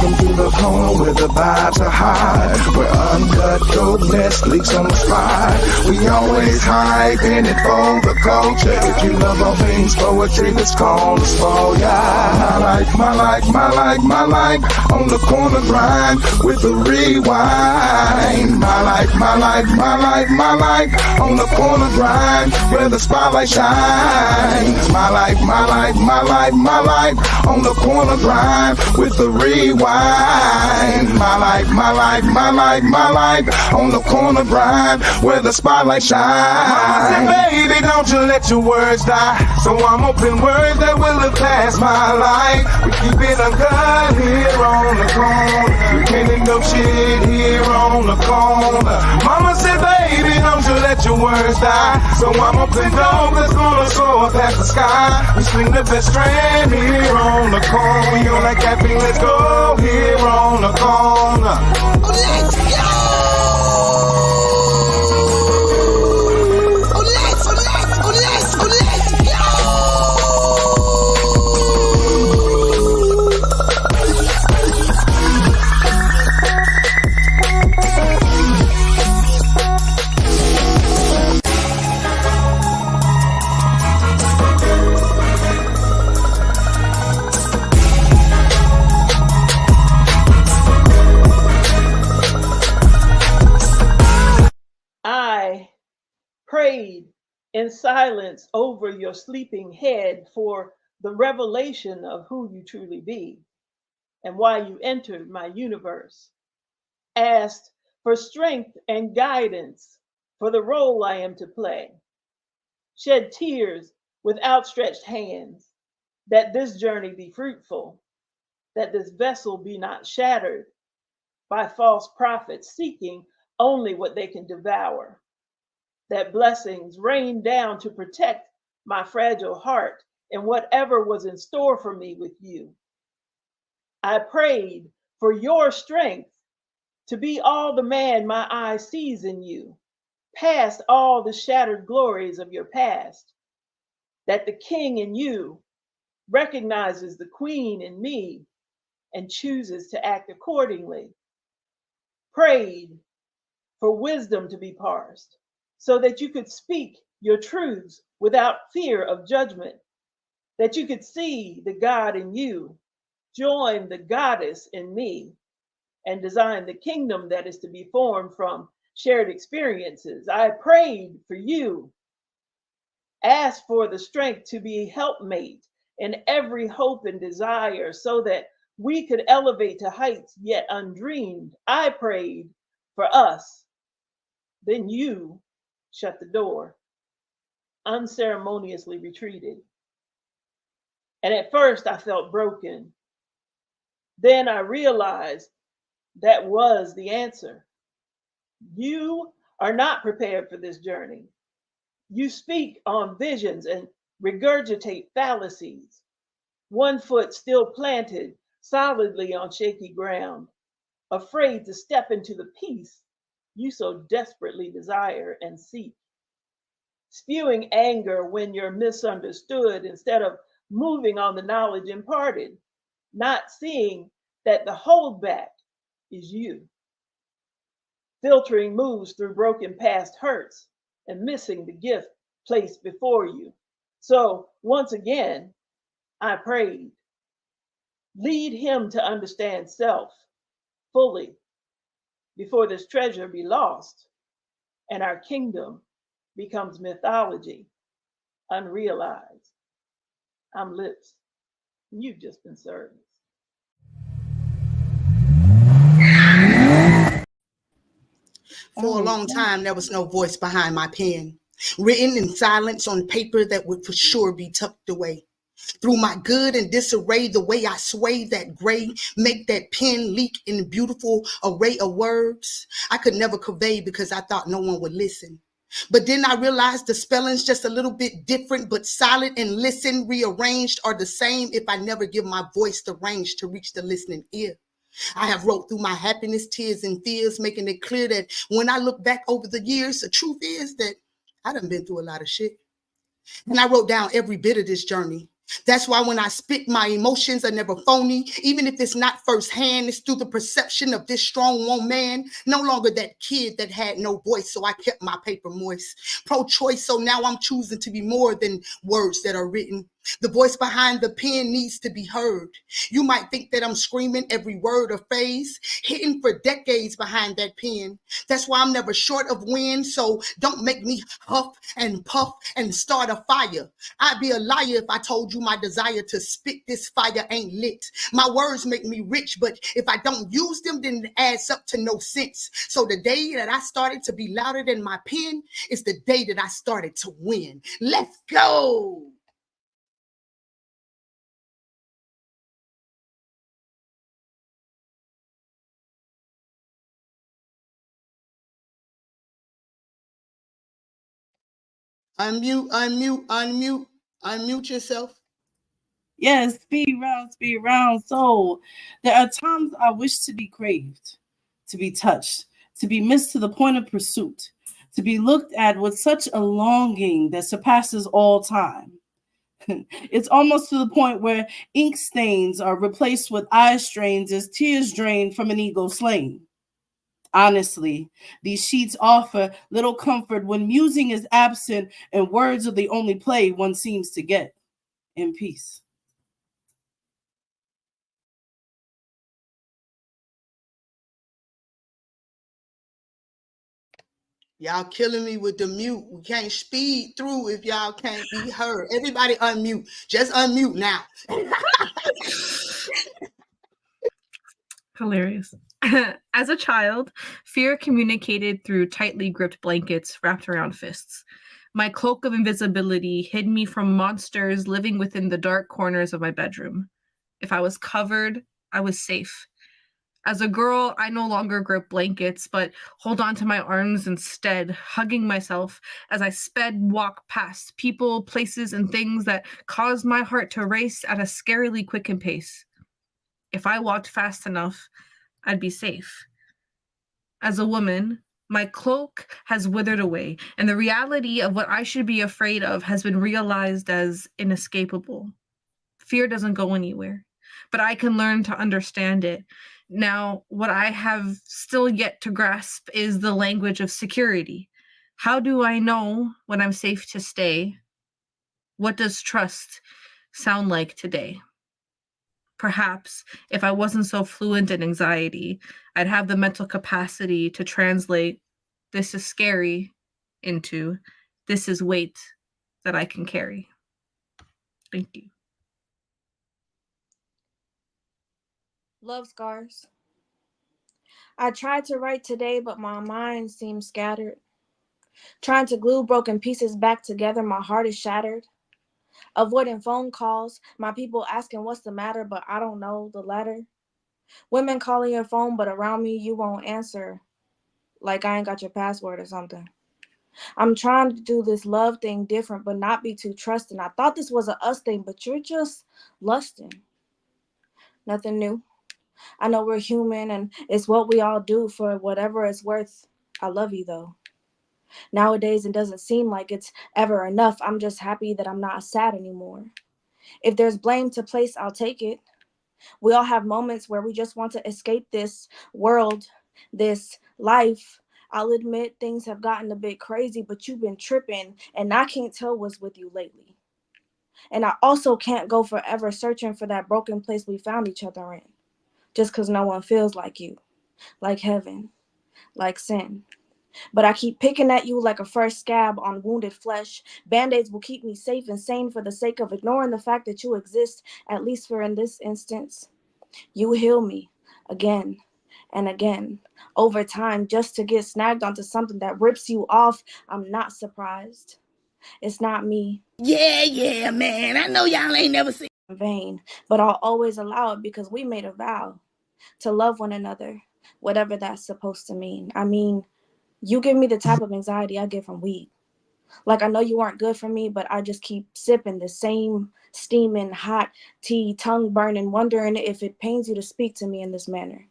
Welcome to the corner where the vibes are high, where uncut dopeness leaks on the spot. We always hyping it for the culture. If you love all things poetry, let's call the fall, yeah. My life on the corner grind with the rewind. My life on the corner grind where the spotlight shines. My life on the corner grind with the rewind. My life on the corner grind where the spotlight shines. Mama said, baby, don't you let your words die. So I'm open words that will live past my life. We keep it uncut here on the corner. We can't end up shit here on the corner. Mama said, baby, don't you let your words die. So I'm open door that's gonna soar past the sky. We swing the best strand here on the corner. We on that caffeine, let's go here on the corner. Let's go! Let's go! I prayed in silence over your sleeping head for the revelation of who you truly be and why you entered my universe. Asked for strength and guidance for the role I am to play. Shed tears with outstretched hands, that this journey be fruitful, that this vessel be not shattered by false prophets seeking only what they can devour, that blessings rain down to protect my fragile heart and whatever was in store for me with you. I prayed for your strength to be all the man my eye sees in you, past all the shattered glories of your past, that the king in you recognizes the queen in me and chooses to act accordingly. Prayed for wisdom to be parsed, so that you could speak your truths without fear of judgment, that you could see the God in you, join the goddess in me, and design the kingdom that is to be formed from shared experiences. I prayed for you, asked for the strength to be helpmate in every hope and desire, so that we could elevate to heights yet undreamed. I prayed for us. Then you shut the door, unceremoniously retreated. And at first I felt broken. Then I realized that was the answer. You are not prepared for this journey. You speak on visions and regurgitate fallacies, one foot still planted solidly on shaky ground, afraid to step into the peace you so desperately desire and seek. Spewing anger when you're misunderstood instead of moving on the knowledge imparted, not seeing that the holdback is you. Filtering moves through broken past hurts and missing the gift placed before you. So once again, I prayed. Lead him to understand self fully before this treasure be lost and our kingdom becomes mythology, unrealized. I'm Lips. You've just been served. For a long time, there was no voice behind my pen, written in silence on paper that would for sure be tucked away. Through my good and disarray, the way I sway that gray, make that pen leak in a beautiful array of words I could never convey because I thought no one would listen. But then I realized the spelling's just a little bit different, but silent and listen rearranged are the same if I never give my voice the range to reach the listening ear. I have wrote through my happiness, tears, and fears, making it clear that when I look back over the years, the truth is that I done been through a lot of shit. And I wrote down every bit of this journey, That's why when I spit, my emotions are never phony. Even if it's not firsthand, it's through the perception of this strong woman. No longer that kid that had no voice, so I kept my paper moist. Pro-choice, so now I'm choosing to be more than words that are written. The voice behind the pen needs to be heard. You might think that I'm screaming every word or phrase, hidden for decades behind that pen. That's why I'm never short of wind, so don't make me huff and puff and start a fire. I'd be a liar if I told you my desire to spit this fire ain't lit. My words make me rich, but if I don't use them, then it adds up to no sense. So the day that I started to be louder than my pen is the day that I started to win. Let's go. Unmute yourself. Yes, speed round. So there are times I wish to be craved, to be touched, to be missed to the point of pursuit, to be looked at with such a longing that surpasses all time. It's almost to the point where ink stains are replaced with eye strains as tears drain from an ego slain. Honestly, these sheets offer little comfort when musing is absent and words are the only play one seems to get in peace. Y'all killing me with the mute. We can't speed through if y'all can't be heard. Everybody unmute. Just unmute now. Hilarious. As a child, fear communicated through tightly gripped blankets wrapped around fists. My cloak of invisibility hid me from monsters living within the dark corners of my bedroom. If I was covered, I was safe. As a girl, I no longer grip blankets, but hold on to my arms instead, hugging myself as I walk past people, places, and things that caused my heart to race at a scarily quickened pace. If I walked fast enough, I'd be safe. As a woman, my cloak has withered away, and the reality of what I should be afraid of has been realized as inescapable. Fear doesn't go anywhere, but I can learn to understand it. Now, what I have still yet to grasp is the language of security. How do I know when I'm safe to stay? What does trust sound like today? Perhaps if I wasn't so fluent in anxiety, I'd have the mental capacity to translate this is scary into this is weight that I can carry. Thank you. Love scars. I tried to write today, but my mind seems scattered. Trying to glue broken pieces back together, my heart is shattered. Avoiding phone calls, my people asking what's the matter, but I don't know the letter. Women calling your phone, but around me you won't answer. Like I ain't got your password or something. I'm trying to do this love thing different, but not be too trusting. I thought this was a us thing, but you're just lusting. Nothing new. I know we're human and it's what we all do for whatever it's worth. I love you though. Nowadays, it doesn't seem like it's ever enough. I'm just happy that I'm not sad anymore. If there's blame to place, I'll take it. We all have moments where we just want to escape this world, this life. I'll admit things have gotten a bit crazy, but you've been tripping, and I can't tell what's with you lately. And I also can't go forever searching for that broken place we found each other in, just because no one feels like you, like heaven, like sin. But I keep picking at you like a fresh scab on wounded flesh. Band-aids will keep me safe and sane for the sake of ignoring the fact that you exist, at least for in this instance. You heal me again and again over time just to get snagged onto something that rips you off. I'm not surprised. It's not me. Yeah, man. I know y'all ain't never seen In vain, but I'll always allow it because we made a vow to love one another, whatever that's supposed to mean. I mean, you give me the type of anxiety I get from weed. Like, I know you aren't good for me, but I just keep sipping the same steaming hot tea, tongue burning, wondering if it pains you to speak to me in this manner.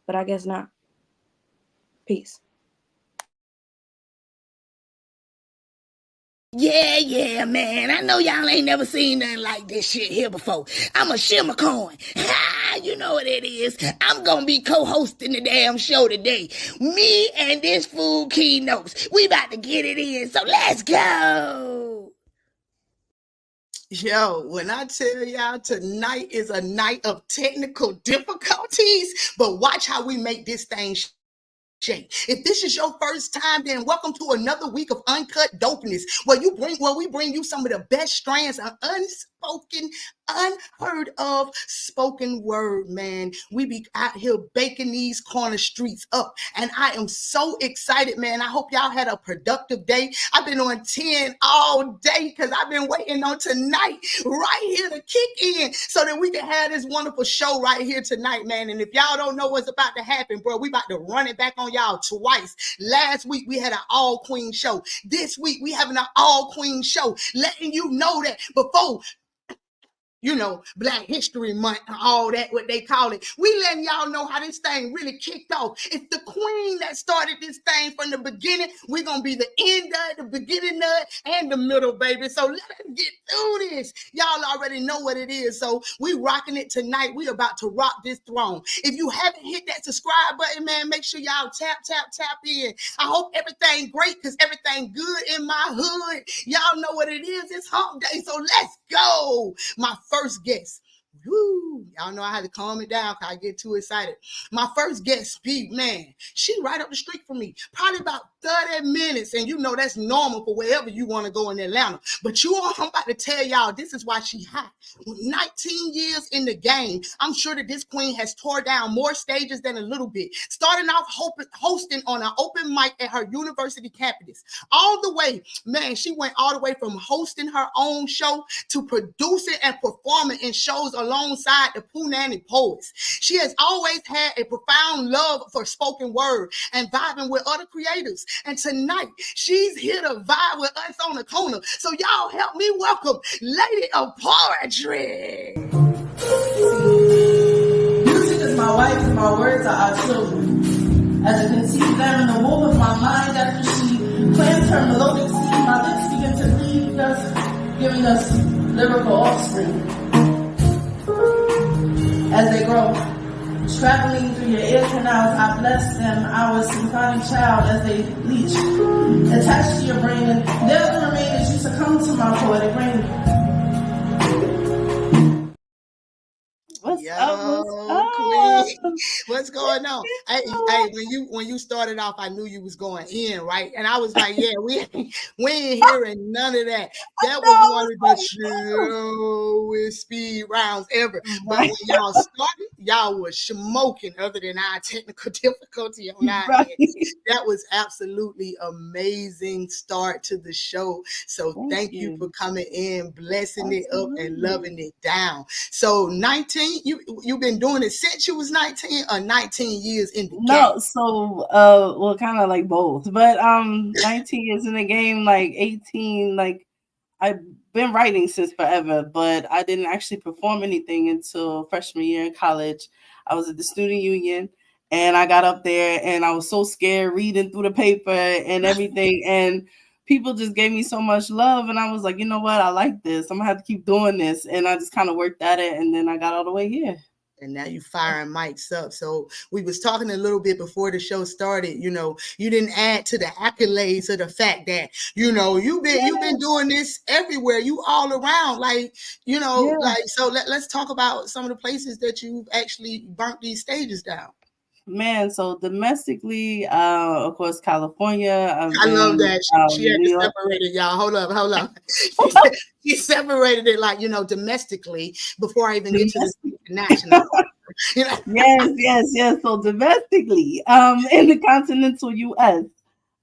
But I guess not. Peace. Yeah, man. I know y'all ain't never seen nothing like this shit here before. I'm a shimmer coin. You know what it is. I'm gonna be co-hosting the damn show today. Me and this fool Key-notez. We about to get it in, so let's go. Yo, when I tell y'all tonight is a night of technical difficulties, but watch how we make this thing shake. If this is your first time, then welcome to another week of Uncut Dopeness, where we bring you some of the best strands of unspoken, unheard of spoken word, man. We be out here baking these corner streets up, and I am so excited, man. I hope y'all had a productive day. I've been on 10 all day because I've been waiting on tonight right here to kick in so that we can have this wonderful show right here tonight, man. And if y'all don't know what's about to happen, bro, we about to run it back on y'all twice. Last week we had an all queen show. This week we having an all queen show, letting you know that before Black History Month and all that, what they call it. We letting y'all know how this thing really kicked off. It's the queen that started this thing from the beginning. We're going to be the end of it, the beginning of it, and the middle, baby. So let us get through this. Y'all already know what it is. So we rocking it tonight. We about to rock this throne. If you haven't hit that subscribe button, man, make sure y'all tap in. I hope everything great because everything good in my hood. Y'all know what it is. It's hump day. So let's go. My first guest. Woo, y'all know I had to calm it down because I get too excited. My first guest, Speed, man, she right up the street from me, probably about 30 minutes. And that's normal for wherever you want to go in Atlanta. But I'm about to tell y'all, this is why she hot. With 19 years in the game, I'm sure that this queen has tore down more stages than a little bit. Starting off hosting on an open mic at her university campus. All the way, man, she went all the way from hosting her own show to producing and performing in shows alongside the Punani poets. She has always had a profound love for spoken word and vibing with other creators. And tonight, she's here to vibe with us on the corner. So y'all help me welcome Lady of Poetry. Music is my wife and my words are our children. As I conceive them in the womb of my mind after she plants her melodic seed, my lips begin to lead us, giving us lyrical offspring. As they grow, traveling through your ear canals, I bless them, our symphonic child, as they leach, attached to your brain, and they'll remain as you succumb to my poetic rain. What's up? Queen. What's going on? Hey, when you started off, I knew you was going in, right? And I was like, yeah, we ain't hearing none of that. That was one of the slowest speed rounds ever. But when y'all started, y'all was smoking other than our technical difficulty on our end. That was absolutely amazing start to the show. So thank you for coming in, blessing it up and loving it down. So 19, you've been doing it since you was 19 or 19 years in the game? No, so well, kind of like both, but 19 years in the game, like 18, like I've been writing since forever, but I didn't actually perform anything until freshman year in college. I was at the student union and I got up there and I was so scared reading through the paper and everything, and people just gave me so much love, and I was like, you know what, I like this, I'm gonna have to keep doing this, and I just kind of worked at it, and then I got all the way here. And now you firing mics up. So we was talking a little bit before the show started. You didn't add to the accolades of the fact that you've been doing this everywhere. You all around, like so. Let's talk about some of the places that you've actually burnt these stages down. Man, so domestically, of course, California. I love that. She had to separate it, y'all. Hold on. She separated it like, domestically before I even get to the international. Yes. So domestically, in the continental U.S.,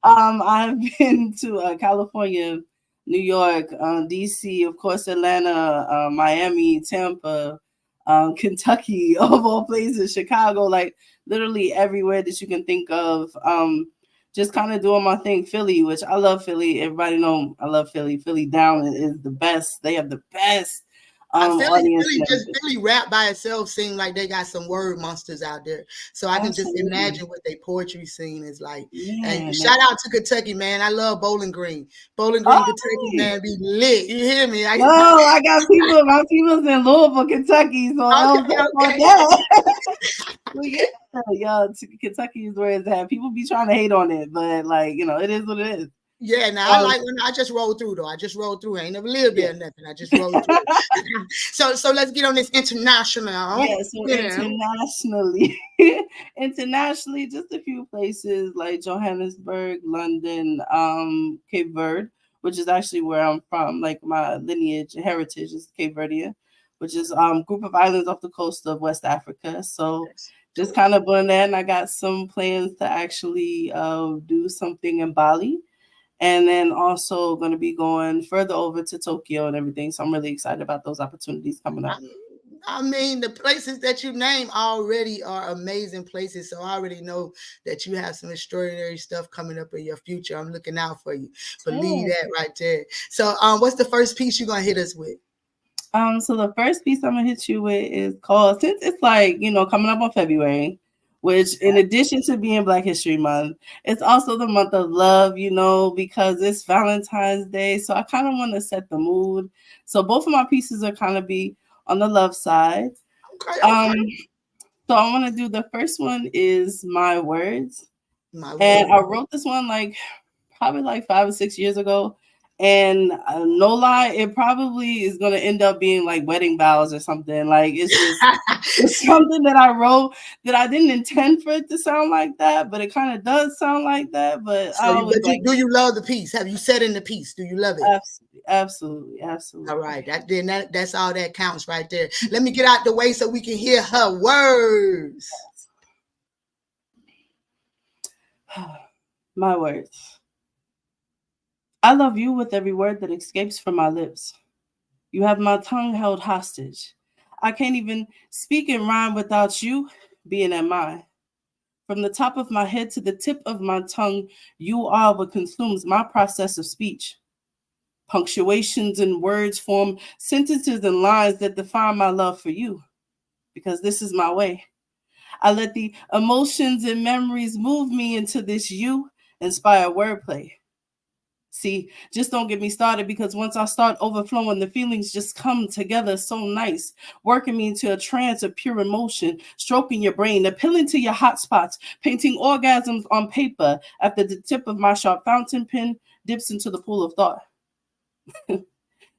I've been to California, New York, D.C., of course, Atlanta, Miami, Tampa, Kentucky, of all places, Chicago, like literally everywhere that you can think of. Just kind of doing my thing. Philly, which I love Philly. Everybody know I love Philly. Philly down is the best. They have the best I feel like audience. Philly rap by itself seem like they got some word monsters out there. So I can just imagine what their poetry scene is like. And shout out to Kentucky, man. I love Bowling Green. Bowling Green, Kentucky, man, be lit. You hear me? I got people. My people's in Louisville, Kentucky. So that. Well, yeah, Kentucky is where it's at. People be trying to hate on it, but like it is what it is. Yeah, now I like when I just roll through though. I just roll through. I ain't never lived there or nothing. I just roll through. So let's get on this international. Internationally. Internationally, just a few places like Johannesburg, London, Cape Verde, which is actually where I'm from. Like my lineage and heritage is Cape Verdean, which is group of islands off the coast of West Africa. So just kind of doing that, and I got some plans to actually do something in Bali. And then also going to be going further over to Tokyo and everything. So I'm really excited about those opportunities coming up. I mean, the places that you name already are amazing places. So I already know that you have some extraordinary stuff coming up in your future. I'm looking out for you. Believe that right there. So what's the first piece you're going to hit us with? So the first piece I'm going to hit you with is called, since it's like, coming up on February, which in addition to being Black History Month, it's also the month of love, because it's Valentine's Day. So I kind of want to set the mood. So both of my pieces are kind of be on the love side. Okay. So I want to do the first one is My Words. And I wrote this one probably 5 or 6 years ago. And no lie, it probably is going to end up being like wedding vows or something. Like it's just it's something that I wrote that I didn't intend for it to sound like that, but it kind of does sound like that. But do you love the piece? Have you said in the piece? Do you love it? Absolutely. All right, that's all that counts right there. Let me get out the way so we can hear her words. My words. I love you with every word that escapes from my lips. You have my tongue held hostage. I can't even speak in rhyme without you being at mine. From the top of my head to the tip of my tongue, you are what consumes my process of speech. Punctuations and words form sentences and lines that define my love for you, because this is my way. I let the emotions and memories move me into this you inspire wordplay. See, just don't get me started, because once I start overflowing, the feelings just come together so nice, working me into a trance of pure emotion, stroking your brain, appealing to your hot spots, painting orgasms on paper after the tip of my sharp fountain pen dips into the pool of thought.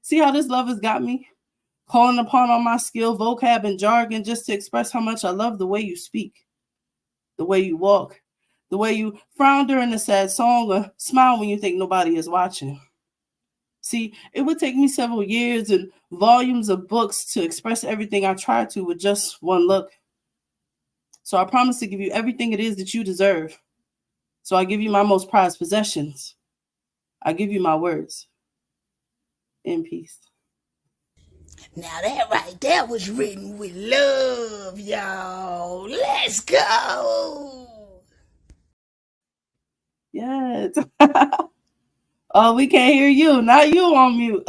See how this love has got me? Calling upon all my skill, vocab, and jargon just to express how much I love the way you speak, the way you walk, the way you frown during a sad song or smile when you think nobody is watching. See, it would take me several years and volumes of books to express everything I try to with just one look. So I promise to give you everything it is that you deserve. So I give you my most prized possessions. I give you my words. In peace. Now that right there was written with love, y'all. Let's go. Yes. Oh, we can't hear you. Not you on mute.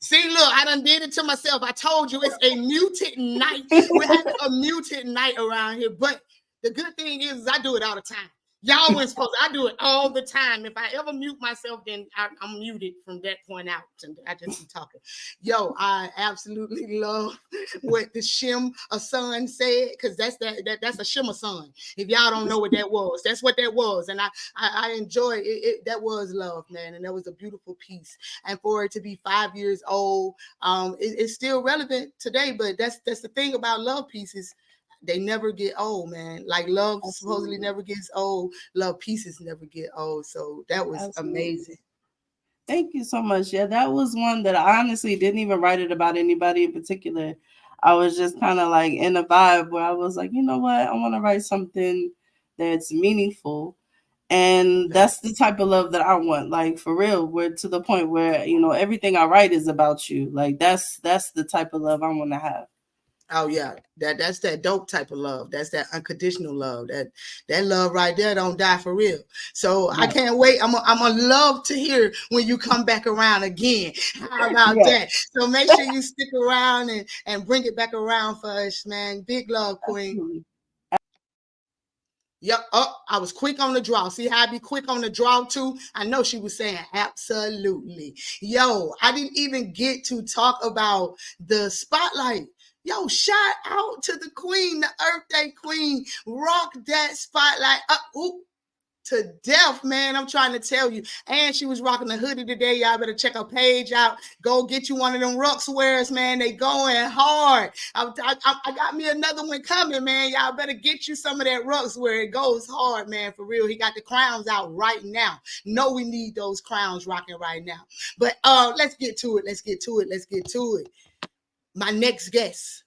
See, look, I done did it to myself. I told you it's a muted night. We're having a muted night around here. But the good thing is I do it all the time. Y'all weren't supposed to. I do it all the time. If I ever mute myself, then I'm muted from that point out. And I just be talking. Yo, I absolutely love what the Shim a son said, because that's a Shimmer son. If y'all don't know what that was, that's what that was. And I enjoy it. That was love, man. And that was a beautiful piece. And for it to be 5 years old, it's still relevant today. But that's the thing about love pieces. They never get old, man. Like love supposedly never gets old. Love pieces never get old. So that was amazing. Thank you so much. Yeah, that was one that I honestly didn't even write it about anybody in particular. I was just kind of like in a vibe where I was like, you know what? I want to write something that's meaningful. And that's the type of love that I want. Like for real, we're to the point where, everything I write is about you. Like that's the type of love I want to have. Oh yeah, that's that dope type of love. That's that unconditional love. That love right there don't die for real. So I can't wait. I'm gonna love to hear when you come back around again. How about that? So make sure you stick around and bring it back around for us, man. Big love, Queen. Absolutely. Yep. Oh, I was quick on the draw. See how I be quick on the draw too? I know she was saying absolutely. Yo, I didn't even get to talk about the spotlight. Yo, shout out to the queen, the Earth Day queen. Rock that spotlight up. Ooh, to death, man. I'm trying to tell you. And she was rocking the hoodie today. Y'all better check her page out. Go get you one of them Rux wears, man. They going hard. I got me another one coming, man. Y'all better get you some of that Rux wear. It goes hard, man, for real. He got the crowns out right now. No, we need those crowns rocking right now. But let's get to it. My next guest.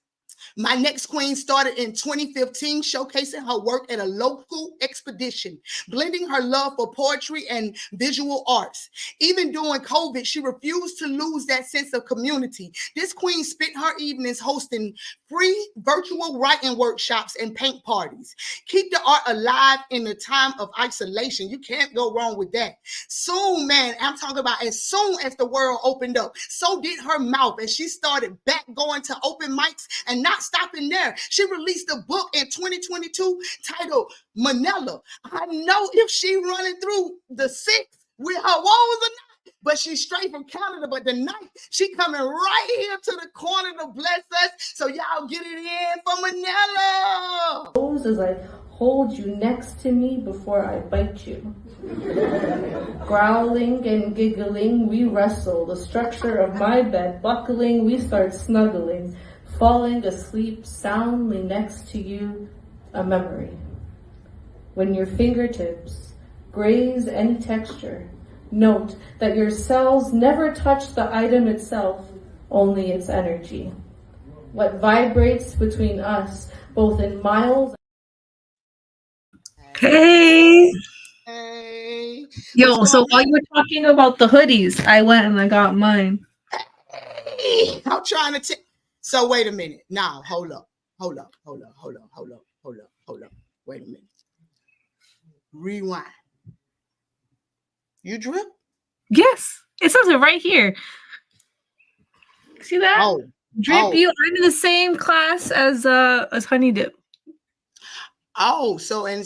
My next queen started in 2015, showcasing her work at a local expedition, blending her love for poetry and visual arts. Even during COVID, she refused to lose that sense of community. This queen spent her evenings hosting free virtual writing workshops and paint parties. Keep the art alive in the time of isolation. You can't go wrong with that. Soon, man, I'm talking about as soon as the world opened up, so did her mouth, and she started back going to open mics and not stopping there. She released a book in 2022 titled Manila. I know if she running through the six with her woes or not, but she's straight from Canada. But tonight, she coming right here to the corner to bless us. So y'all get it in for Manila. As I hold you next to me before I bite you. Growling and giggling, we wrestle. The structure of my bed buckling, we start snuggling. Falling asleep soundly next to you, a memory. When your fingertips graze any texture, note that your cells never touch the item itself, only its energy. What vibrates between us, both in miles. Hey. Hey. Yo, so while you were talking about the hoodies, I went and I got mine. Hey, I'm trying to So wait a minute. Now, hold up. Wait a minute. Rewind. You drip? Yes, it says it right here. See that? Oh, drip. You. I'm in the same class as Honey Dip. Oh, so in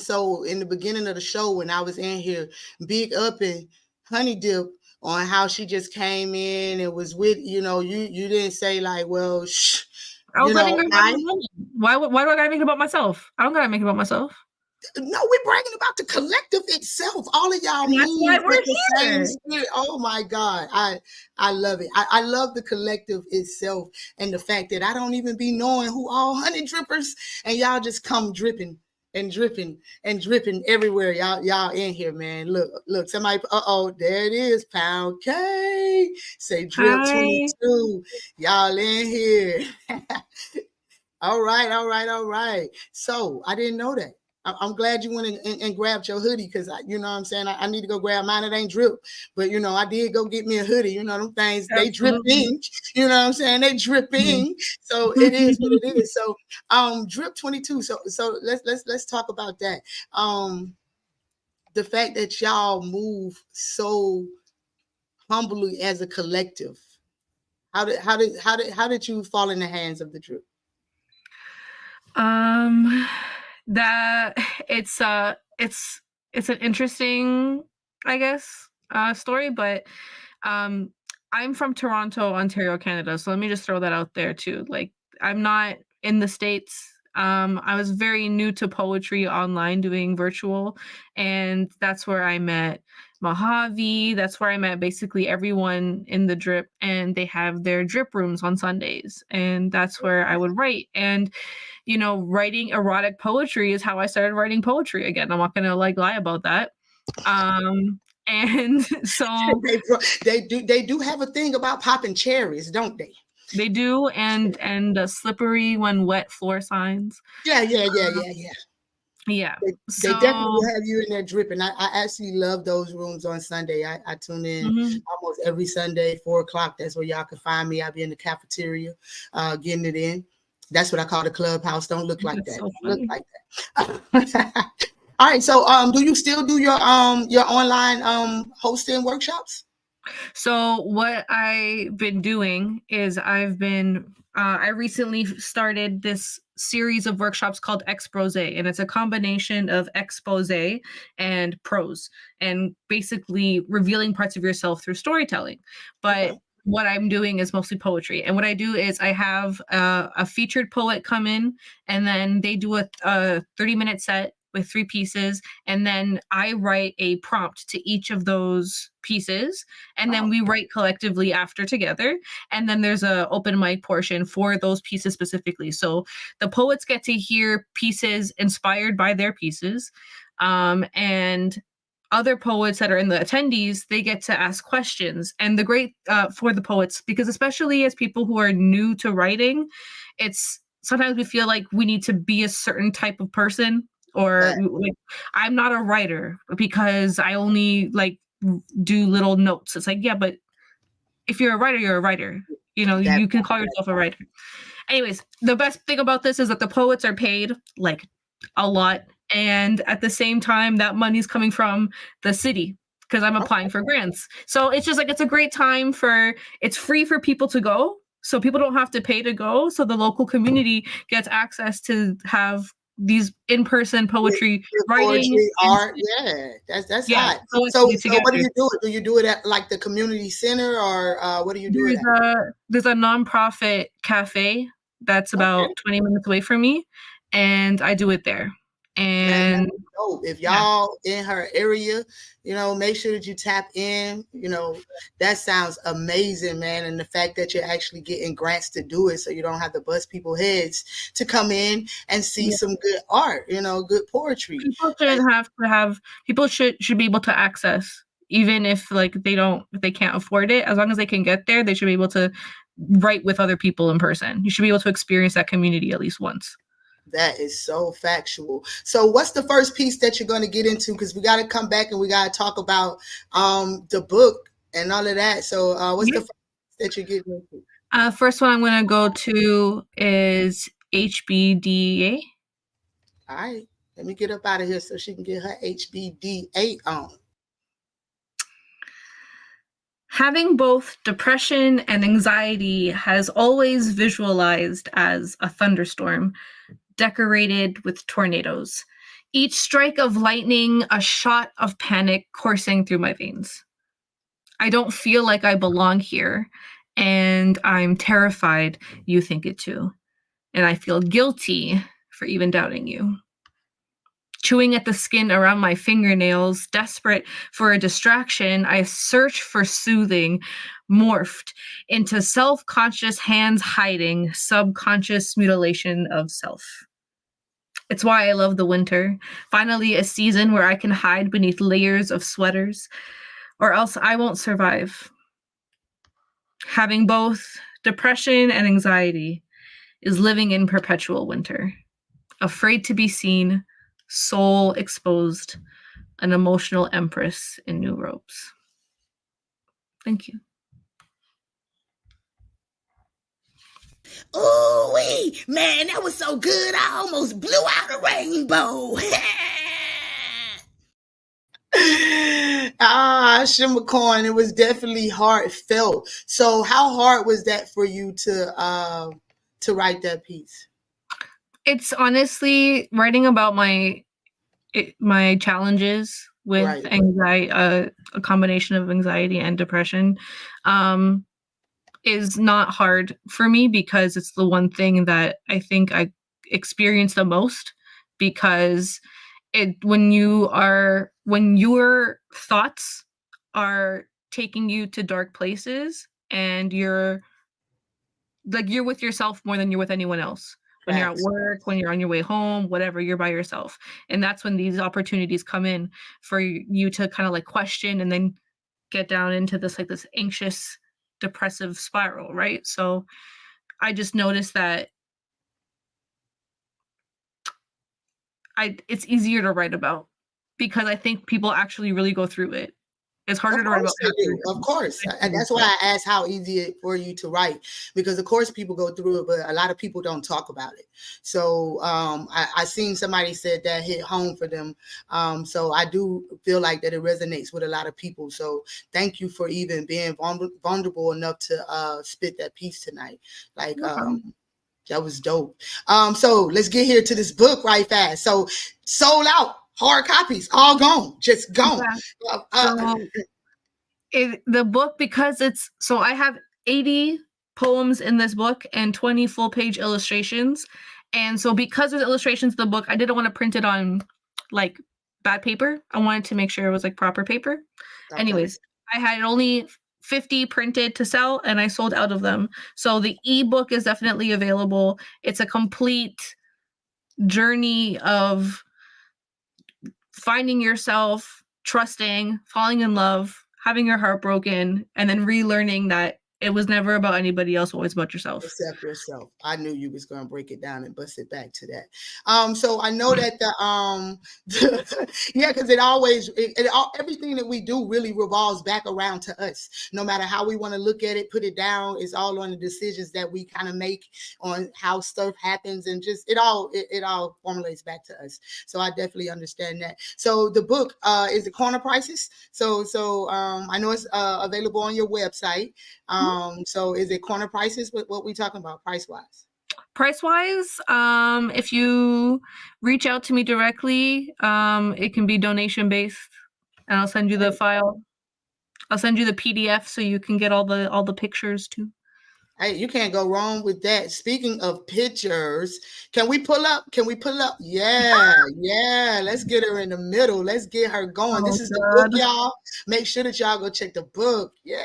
the beginning of the show when I was in here, big up in Honey Dip on how she just came in and was with, you didn't say like, well, shh. I was letting her why do I gotta make it about myself? I don't gotta make it about myself. No, we're bragging about the collective itself. All of y'all move with the same spirit. Oh my God. I love it. I love the collective itself and the fact that I don't even be knowing who all honey drippers and y'all just come dripping and dripping everywhere. Y'all in here, man. Look, somebody, there it is. Pound K. Say drip 22. Y'all in here. All right. So I didn't know that. I'm glad you went and grabbed your hoodie because you know what I'm saying. I need to go grab mine. It ain't drip, but I did go get me a hoodie. You know them things. They dripping. You know what I'm saying. They dripping. So it is what it is. So drip 22. So let's talk about that. The fact that y'all move so humbly as a collective. How did you fall in the hands of the drip? That it's an interesting, I guess, story, but I'm from Toronto, Ontario, Canada, so let me just throw that out there too. Like, I'm not in the States. I was very new to poetry online, doing virtual, and that's where I met Mojave. That's where I met basically everyone in the drip, and they have their drip rooms on Sundays, and that's where I would write. And writing erotic poetry is how I started writing poetry again. I'm not gonna lie about that. And so they do have a thing about popping cherries, don't they? They do, and slippery when wet floor signs. Yeah. Yeah. They definitely will have you in there dripping. I actually love those rooms on Sunday. I tune in almost every Sunday, 4:00. That's where y'all can find me. I'll be in the cafeteria getting it in. That's what I call the clubhouse. Don't look like That's that. so Don't look funny. like that. All right. So do you still do your online hosting workshops? So what I've been doing is I recently started this series of workshops called Expose, and it's a combination of expose and prose, and basically revealing parts of yourself through storytelling. But Okay. what I'm doing is mostly poetry. And what I do is I have a featured poet come in, and then they do a 30-minute set with 3 pieces, and then I write a prompt to each of those pieces, and then we write collectively after together, and then there's a open mic portion for those pieces specifically. So the poets get to hear pieces inspired by their pieces, and other poets that are in the attendees, they get to ask questions. And the great for the poets, because especially as people who are new to writing, it's sometimes we feel like we need to be a certain type of person, or like, I'm not a writer because I only like do little notes. It's like, yeah, but if you're a writer, you're a writer. You know, That you can call yourself a writer. Anyways, the best thing about this is that the poets are paid like a lot, and at the same time that money's coming from the city because I'm applying for grants. So it's just like it's a great time it's free for people to go. So people don't have to pay to go. So the local community gets access to have these in-person poetry writing. poetry, art. Yeah, that's Yeah, hot. So collectively what do together. you do? Do you do it at like the community center, or what do you do it There's a nonprofit cafe that's at? Okay. about 20 minutes away from me, and I do it there. Man, And that's dope. If yeah. y'all in her area, make sure that you tap in. That sounds amazing, man. And the fact that you're actually getting grants to do it, so you don't have to bust people's heads to come in and see some good art, good poetry. People should be able to access, even if like if they can't afford it, as long as they can get there, they should be able to write with other people in person. You should be able to experience that community at least once. That is so factual. So what's the first piece that you're going to get into? Because we got to come back and we got to talk about the book and all of that. So what's the first piece that you're getting into? First one I'm going to go to is HBDA. All right. Let me get up out of here so she can get her HBDA on. Having both depression and anxiety has always visualized as a thunderstorm, decorated with tornadoes. Each strike of lightning, a shot of panic coursing through my veins. I don't feel like I belong here, and I'm terrified you think it too. And I feel guilty for even doubting you. Chewing at the skin around my fingernails, desperate for a distraction, I search for soothing, morphed into self-conscious hands hiding, subconscious mutilation of self. It's why I love the winter. Finally, a season where I can hide beneath layers of sweaters, or else I won't survive. Having both depression and anxiety is living in perpetual winter. Afraid to be seen, soul exposed, an emotional empress in new robes. Thank you. Oh, wait, man, that was so good. I almost blew out a rainbow. Shimmercorn, it was definitely heartfelt. So how hard was that for you to write that piece? It's honestly writing about my challenges with anxiety, a combination of anxiety and depression, is not hard for me because it's the one thing that I think I experience the most. Because when your thoughts are taking you to dark places, and you're with yourself more than you're with anyone else. When you're at work, when you're on your way home, whatever, you're by yourself. And that's when these opportunities come in for you to kind of like question and then get down into this anxious, depressive spiral, right? So I just noticed that it's easier to write about because I think people actually really go through it. It's harder Of to write about course they do. Of course. And that's why I asked how easy it for you to write, because of course people go through it, but a lot of people don't talk about it. So I seen somebody said that hit home for them. So I do feel like that it resonates with a lot of people. So thank you for even being vulnerable enough to spit that piece tonight. Like that was dope. So let's get here to this book right fast. So sold out, hard copies, all gone, just gone. So the book, because it's so I have 80 poems in this book and 20 full-page illustrations. And so because there's illustrations in the book, I didn't want to print it on like bad paper. I wanted to make sure it was like proper paper. Okay. Anyways, I had only 50 printed to sell and I sold out of them. So the ebook is definitely available. It's a complete journey of finding yourself, trusting, falling in love, having your heart broken, and then relearning that it was never about anybody else, always about yourself. Except yourself. I knew you was gonna break it down and bust it back to that. So I know that yeah, because it always everything that we do really revolves back around to us. No matter how we want to look at it, put it down, it's all on the decisions that we kind of make on how stuff happens, and just it all formulates back to us. So I definitely understand that. So the book is the corner prices. So I know it's available on your website. So is it corner prices? What we talking about price wise? Price wise, if you reach out to me directly, it can be donation based, and I'll send you the file. I'll send you the PDF so you can get all the pictures too. Hey, you can't go wrong with that. Speaking of pictures, can we pull up? Yeah. Let's get her in the middle. Let's get her going. This is the book, y'all. Make sure that y'all go check the book. Yeah.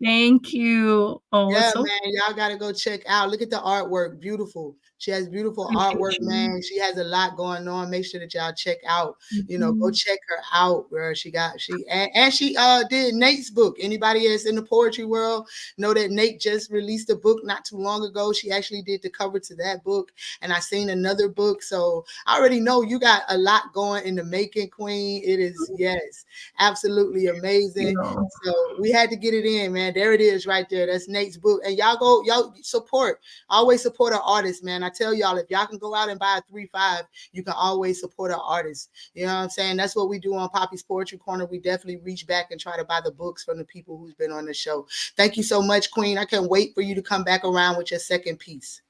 Thank you. Oh, yeah, so man, y'all gotta go check out. Look at the artwork, beautiful. She has beautiful artwork, man. She has a lot going on. Make sure that y'all check out. Go check her out, where she did Nate's book. Anybody that's in the poetry world know that Nate just released a book not too long ago. She actually did the cover to that book, and I seen another book. So I already know you got a lot going in the making, Queen. It is absolutely amazing. So we had to get it in, man. There it is right there. That's Nate's book. And y'all support. Always support an artist, man. I tell y'all, if y'all can go out and buy a 3-5, you can always support an artist. You know what I'm saying? That's what we do on Poppy's Poetry Corner. We definitely reach back and try to buy the books from the people who's been on the show. Thank you so much, Queen. I can't wait for you to come back around with your second piece.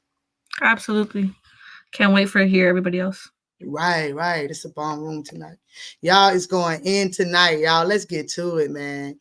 Absolutely. Can't wait for hear everybody else. Right. It's a bomb room tonight. Y'all is going in tonight, y'all. Let's get to it, man.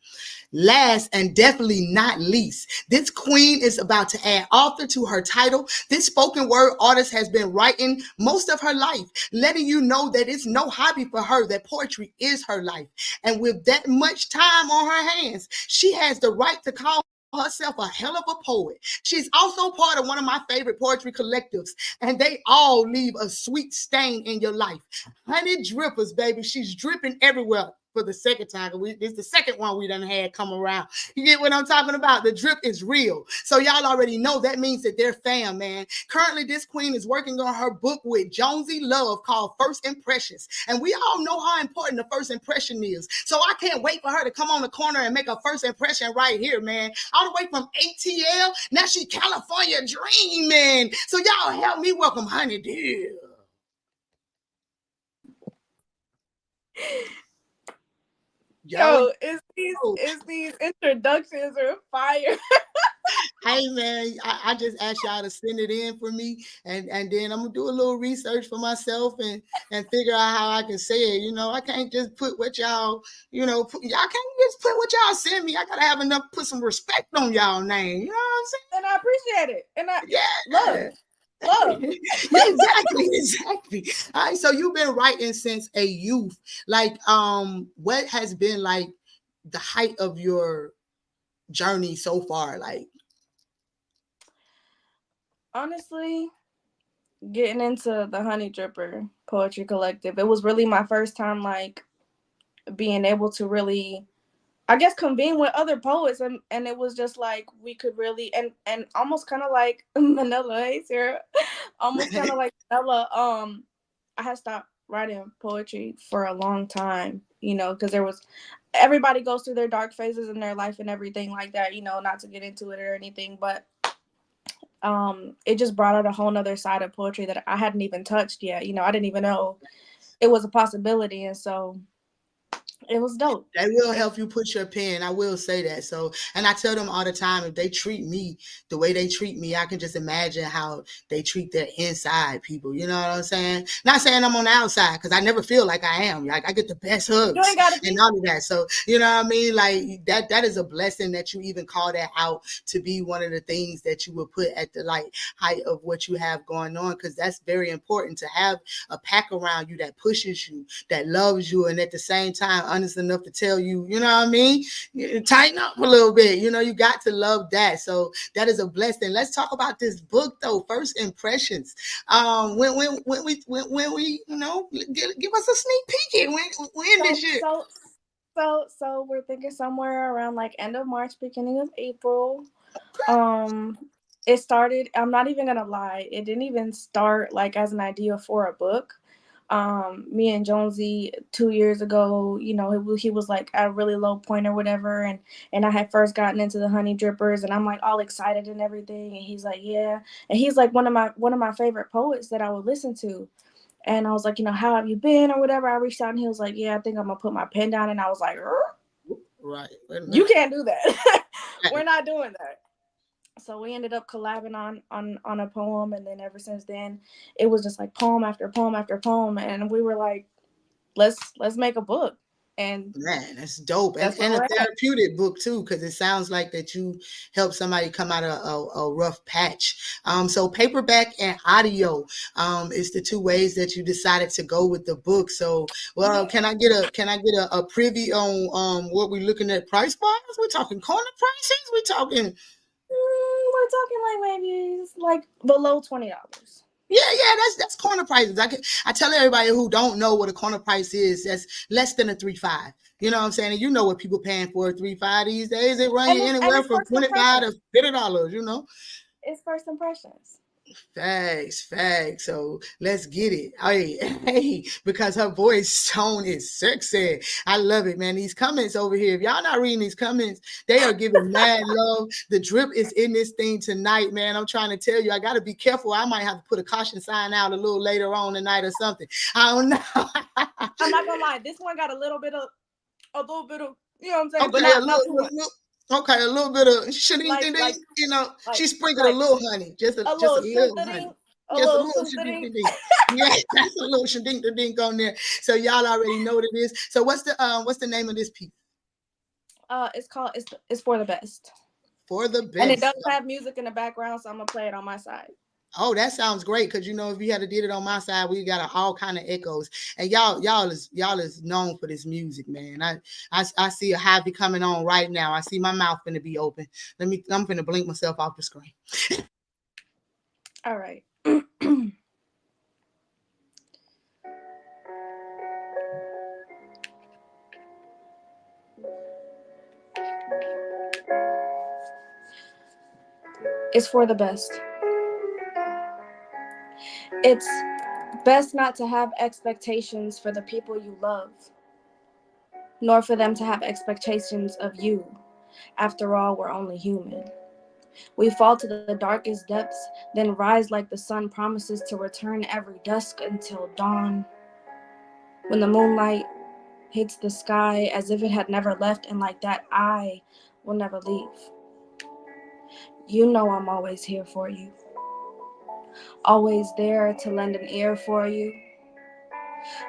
Last and definitely not least, this queen is about to add author to her title. This spoken word artist has been writing most of her life, letting you know that it's no hobby for her, that poetry is her life. And with that much time on her hands, she has the right to call herself a hell of a poet. She's also part of one of my favorite poetry collectives, and they all leave a sweet stain in your life. Honey drippers, baby. She's dripping everywhere. For the second time, this is the second one we done had come around. You get what I'm talking about? The drip is real. So y'all already know that means that they're fam, man. Currently, this queen is working on her book with Jonesy Love called First Impressions. And we all know how important the first impression is. So I can't wait for her to come on the corner and make a first impression right here, man. All the way from ATL, now she California dreaming. So y'all help me welcome Honey Dear. Yo, it's these introductions are fire. Hey man, I just asked y'all to send it in for me, and then I'm gonna do a little research for myself and figure out how I can say it. I can't just put what y'all, y'all can't just put what y'all send me. I gotta have enough, put some respect on y'all name. You know what I'm saying? And I appreciate it. And love. Exactly. All right, so you've been writing since a youth. Like, what has been like the height of your journey so far? Like, honestly, getting into the Honey Dripper Poetry Collective, it was really my first time like being able to really, I guess, convene with other poets, and it was just like we could really and almost kind of like Manila, hey Sarah, almost kind of like Manila. I had stopped writing poetry for a long time, because everybody goes through their dark phases in their life and everything like that, not to get into it or anything, but it just brought out a whole nother side of poetry that I hadn't even touched yet. I didn't even know it was a possibility. And so it was dope. They will help you put your pen. I will say that. So, and I tell them all the time, if they treat me the way they treat me, I can just imagine how they treat their inside people. You know what I'm saying? Not saying I'm on the outside, because I never feel like I am. Like, I get the best hugs You ain't gotta be. and all of that. So, you know what I mean? Like, that is a blessing that you even call that out to be one of the things that you will put at the height of what you have going on, because that's very important to have a pack around you that pushes you, that loves you, and at the same time honest enough to tell you, you know what I mean, tighten up a little bit. You got to love that. So that is a blessing. Let's talk about this book though. First impressions. When we give us a sneak peek. When this year? So we're thinking somewhere around like end of March, beginning of April. It started, I'm not even gonna lie, it didn't even start like as an idea for a book. Me and Jonesy 2 years ago, he was like at a really low point or whatever, and I had first gotten into the Honey Drippers, and I'm like all excited and everything, and he's like, yeah, and he's like one of my favorite poets that I would listen to. And I was like, how have you been or whatever. I reached out and he was like, yeah, I think I'm gonna put my pen down. And I was like, right, you can't do that. We're not doing that. So we ended up collabing on a poem, and then ever since then, it was just like poem after poem after poem, and we were like, let's make a book. And man, that's dope. That's and a where we're at. therapeutic book too, because it sounds like that you help somebody come out of a rough patch. So paperback and audio is the two ways that you decided to go with the book. So, well, can I get a preview on what we're looking at price wise? We're talking corner prices. We're talking like maybe like below $20. Yeah, that's corner prices. I tell everybody who don't know what a corner price is, that's less than a 3.5. You know what I'm saying? And you know what people paying for a 3.5 these days. It run you anywhere from $25 to $50. It's first impressions. Facts. So let's get it. Hey, because her voice tone is sexy. I love it, man. These comments over here, if y'all not reading these comments, they are giving mad love. The drip is in this thing tonight, man. I'm trying to tell you, I got to be careful. I might have to put a caution sign out a little later on tonight or something. I don't know. I'm not gonna lie. This one got a little bit of, you know what I'm saying? Okay, but not too much. Okay, a little bit of she sprinkled a little honey, just a little honey. Just a little shadink. Yeah, that's a little shadink on there. So y'all already know what it is. So what's the name of this piece? It's called it's For the Best. For the Best. And it does have music in the background, so I'm gonna play it on my side. Oh, that sounds great, because if we had to did it on my side, we got all kind of echoes. And y'all is known for this music, man. I see a Javi coming on right now. I see my mouth gonna be open. I'm gonna blink myself off the screen. All right. It's for the best. It's best not to have expectations for the people you love, nor for them to have expectations of you. After all, we're only human. We fall to the darkest depths, then rise like the sun promises to return every dusk until dawn. When the moonlight hits the sky as if it had never left, and like that, I will never leave. You know I'm always here for you. Always there to lend an ear for you.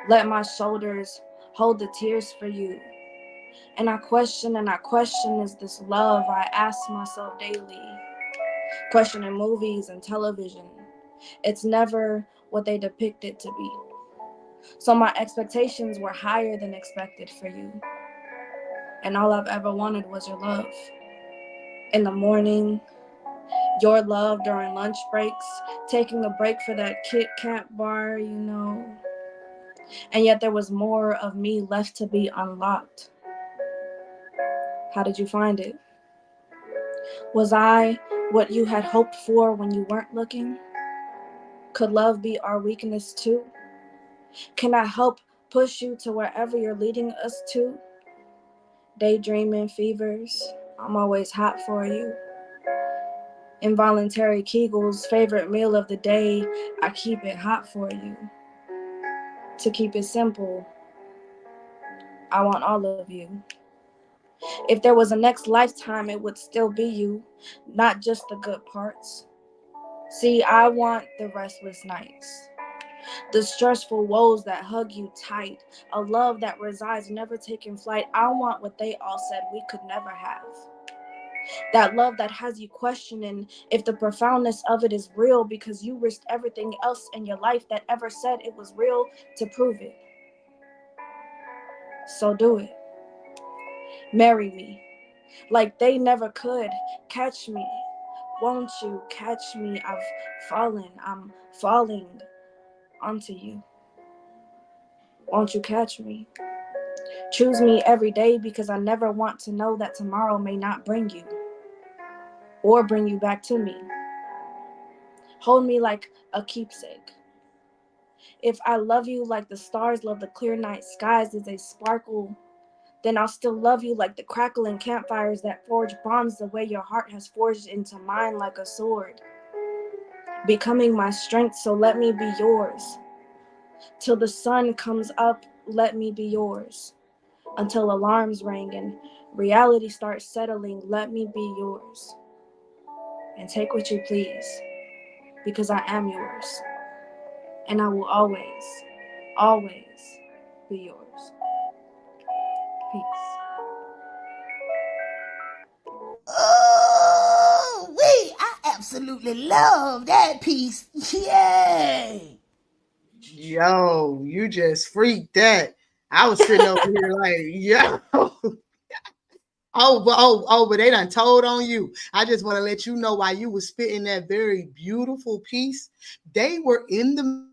Let my shoulders hold the tears for you. And I question, is this love? I ask myself daily. Questioning movies and television. It's never what they depict it to be. So my expectations were higher than expected for you. And all I've ever wanted was your love. In the morning, your love during lunch breaks, taking a break for that Kit Kat bar, And yet there was more of me left to be unlocked. How did you find it? Was I what you had hoped for when you weren't looking? Could love be our weakness too? Can I help push you to wherever you're leading us to. Daydreaming fevers, I'm always hot for you. Involuntary Kegels, favorite meal of the day, I keep it hot for you. To keep it simple, I want all of you. If there was a next lifetime, it would still be you, not just the good parts. See, I want the restless nights, the stressful woes that hug you tight, a love that resides, never taking flight. I want what they all said we could never have. That love that has you questioning if the profoundness of it is real because you risked everything else in your life that ever said it was real to prove it. So do it. Marry me like they never could. Catch me. Won't you catch me? I've fallen. I'm falling onto you. Won't you catch me? Choose me every day because I never want to know that tomorrow may not bring you or bring you back to me. Hold me like a keepsake. If I love you like the stars love the clear night skies as they sparkle, then I'll still love you like the crackling campfires that forge bonds the way your heart has forged into mine like a sword. Becoming my strength, so let me be yours. Till the sun comes up, let me be yours. Until alarms ring and reality starts settling, let me be yours. And take what you please, because I am yours. And I will always, always be yours. Peace. Oh, I absolutely love that piece. Yay. Yo, you just freaked that. I was sitting over here like, yo. But they done told on you. I just want to let you know while you was spitting that very beautiful piece, they were in the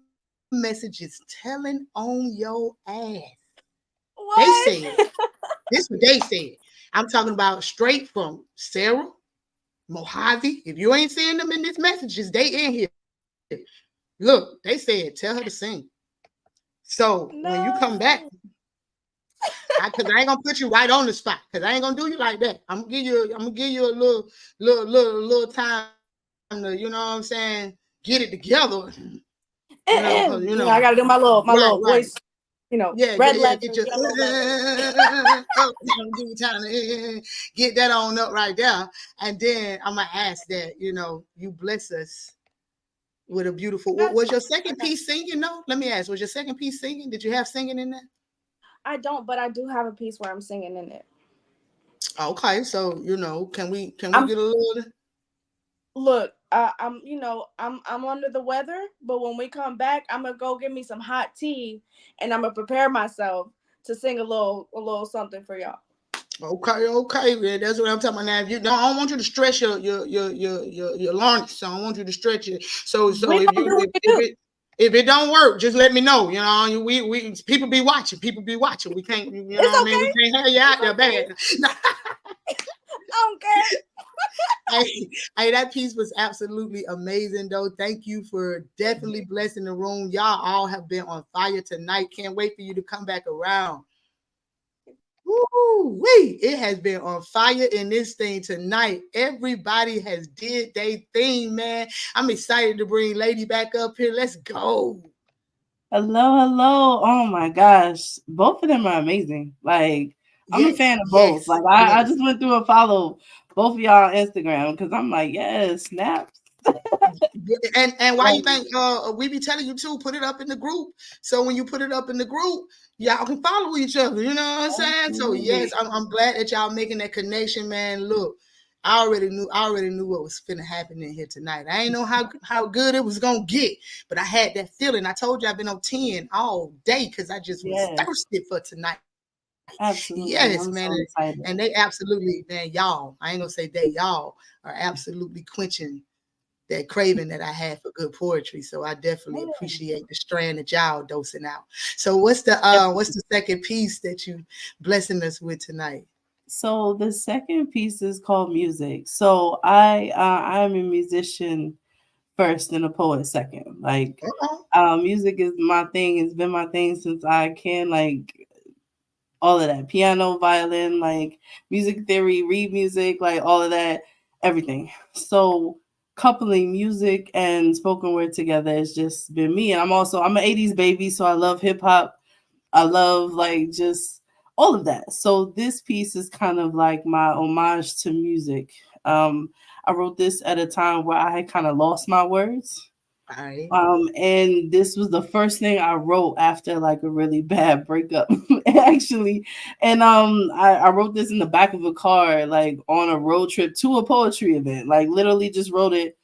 messages telling on your ass. What? They said, this is what they said. I'm talking about straight from Sarah, Mojave. If you ain't seeing them in these messages, they in here. Look, they said, tell her to sing. So when you come back, because I ain't gonna put you right on the spot, because I ain't gonna do you like that. I'm gonna give you a little time to, you know what I'm saying, get it together. You know, because I gotta do my little right. voice, Yeah, red yeah, legs get and your yellow legs. give you time to get that on up right there. And then I'm gonna ask that, you bless us with a beautiful. Was your second piece singing? No, let me ask. Was your second piece singing? Did you have singing in there? I don't, but I do have a piece where I'm singing in it. Okay, so can we get a little? Look, I'm under the weather, but when we come back, I'm gonna go get me some hot tea, and I'm gonna prepare myself to sing a little something for y'all. Okay, man. That's what I'm talking about. Now, I don't want you to stretch your larynx. So I don't want you to stretch it. So if it don't work, just let me know. We people be watching. People be watching. We can't. You know It's what I mean? okay. We can't have you out there bad. I don't care. Hey, that piece was absolutely amazing, though. Thank you for definitely blessing the room. Y'all all have been on fire tonight. Can't wait for you to come back around. Woo-wee. It has been on fire in this thing tonight. Everybody has did their thing, man. I'm excited to bring Lady back up here. Let's go. Hello. Oh my gosh. Both of them are amazing. Like, I'm a fan of both. Like, I just went through and followed both of y'all on Instagram because I'm like, yes, snaps. And why you think we be telling you to put it up in the group? So when you put it up in the group, y'all can follow each other. You know what I'm saying? So yes, I'm glad that y'all making that connection, man. Look, I already knew what was finna happen in here tonight. I ain't know how good it was gonna get, but I had that feeling. I told you I've been on 10 all day because I just was thirsty for tonight. Absolutely. Yes, I'm man. so And they absolutely, man, y'all, I ain't gonna say y'all are absolutely quenching that craving that I had for good poetry. So I definitely appreciate the strand that y'all dosing out. So what's the second piece that you blessing us with tonight? So the second piece is called music. So I'm a musician first and a poet second. Like, Uh-oh. music is my thing. It's been my thing since I can, like, all of that. Piano, violin, like music theory, read music, like all of that, everything. So coupling music and spoken word together has just been me. And I'm an 80s baby, so I love hip hop. I love like just all of that. So this piece is kind of like my homage to music. I wrote this at a time where I had kind of lost my words. All right. And this was the first thing I wrote after like a really bad breakup, actually. And I wrote this in the back of a car, like on a road trip to a poetry event. Like literally just wrote it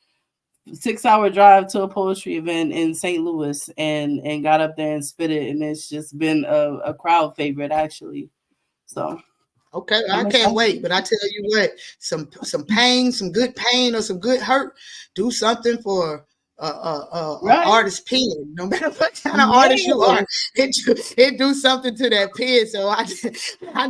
6-hour drive to a poetry event in St. Louis and got up there and spit it. And it's just been a crowd favorite actually. So Okay, I I'm can't excited. wait. But I tell you what, some pain, some good pain, or some good hurt, do something for Right? artist pen. No matter what kind of artist you Yeah. are, it do something to that pen. So I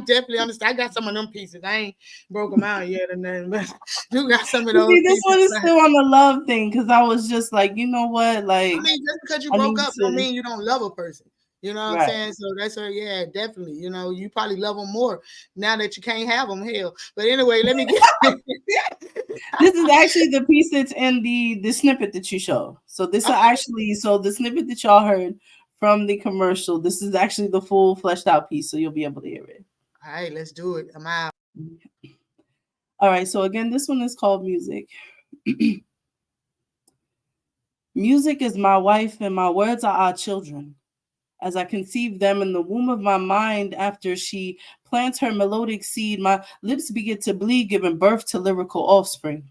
definitely understand. I got some of them pieces. I ain't broke them out yet, and then but do got some of You those see, this pieces. one is still on the love thing because I was just like, you know what, I like mean, just because you I broke need up don't to, mean you don't love a person. You know what I'm right. saying? So that's her. Yeah, definitely. You know, you probably love them more now that you can't have them. Hell, but anyway, let me get. This is actually the piece that's in the snippet that you show. So this is actually the snippet that y'all heard from the commercial. This is actually the full fleshed out piece, so you'll be able to hear it. All right, let's do it. I'm out. All right. So again, this one is called Music. Music is my wife, and my words are our children. As I conceive them in the womb of my mind, after she plants her melodic seed, my lips begin to bleed, giving birth to lyrical offspring.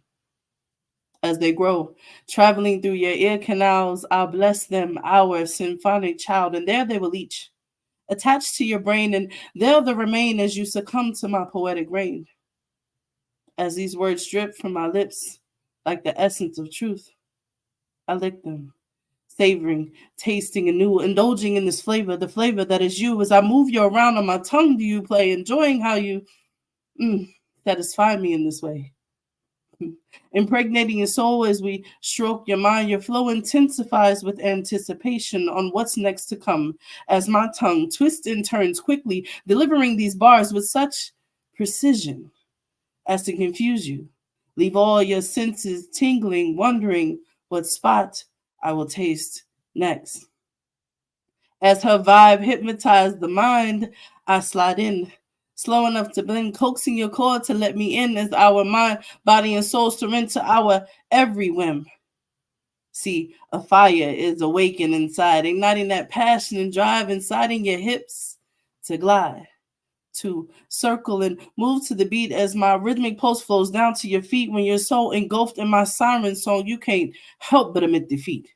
As they grow, traveling through your ear canals, I'll bless them, our symphonic child, and there they will each attach to your brain, and there they'll remain as you succumb to my poetic rain. As these words drip from my lips like the essence of truth, I lick them, savoring, tasting anew, indulging in this flavor, the flavor that is you. As I move you around on my tongue, do you play, enjoying how you satisfy me in this way? Impregnating your soul as we stroke your mind, your flow intensifies with anticipation on what's next to come as my tongue twists and turns quickly, delivering these bars with such precision as to confuse you. Leave all your senses tingling, wondering what spot I will taste next. As her vibe hypnotized the mind, I slide in, slow enough to blend, coaxing your cord to let me in as our mind, body, and soul surrender to our every whim. See, a fire is awakened inside, igniting that passion and drive, inciting your hips to glide, to circle and move to the beat as my rhythmic pulse flows down to your feet when you're so engulfed in my siren song, you can't help but admit defeat.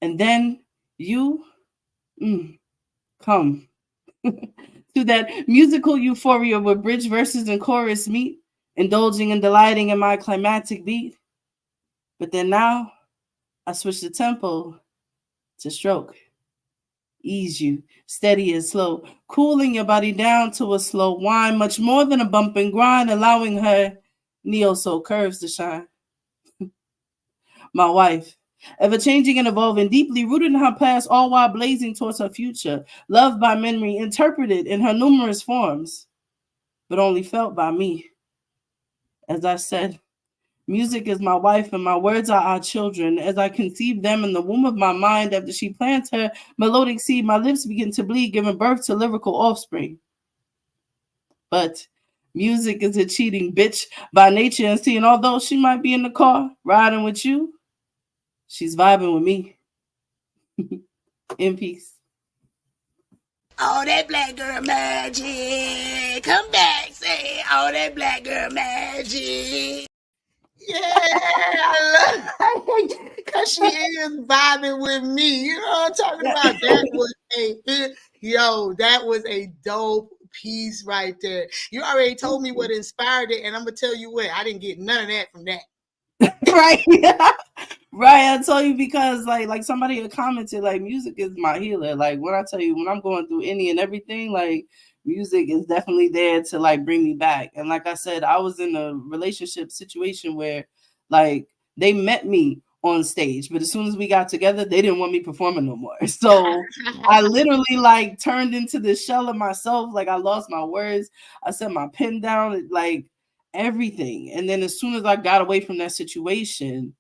And then you come to that musical euphoria where bridge verses and chorus meet, indulging and delighting in my climactic beat. But then now I switch the tempo to stroke, ease you, steady and slow, cooling your body down to a slow whine, much more than a bump and grind, allowing her neo-soul curves to shine. My wife, ever changing and evolving, deeply rooted in her past, all while blazing towards her future, loved by memory, interpreted in her numerous forms, but only felt by me. As I said, music is my wife and my words are our children. As I conceive them in the womb of my mind, after she plants her melodic seed, my lips begin to bleed, giving birth to lyrical offspring. But music is a cheating bitch by nature, and seeing although she might be in the car riding with you, she's vibing with me. In peace. All that black girl magic. Come back, say all that black girl magic. Yeah, I love because she is vibing with me. You know what I'm talking about? That was a dope piece right there. You already told me what inspired it, and I'm gonna tell you what, I didn't get none of that from that. Right. Right. I tell you because like somebody had commented, like, music is my healer. Like when I tell you, when I'm going through any and everything, like music is definitely there to like bring me back. And like I said, I was in a relationship situation where like they met me on stage. But as soon as we got together, they didn't want me performing no more. So I literally like turned into this shell of myself. Like I lost my words. I set my pen down, like everything. And then as soon as I got away from that situation,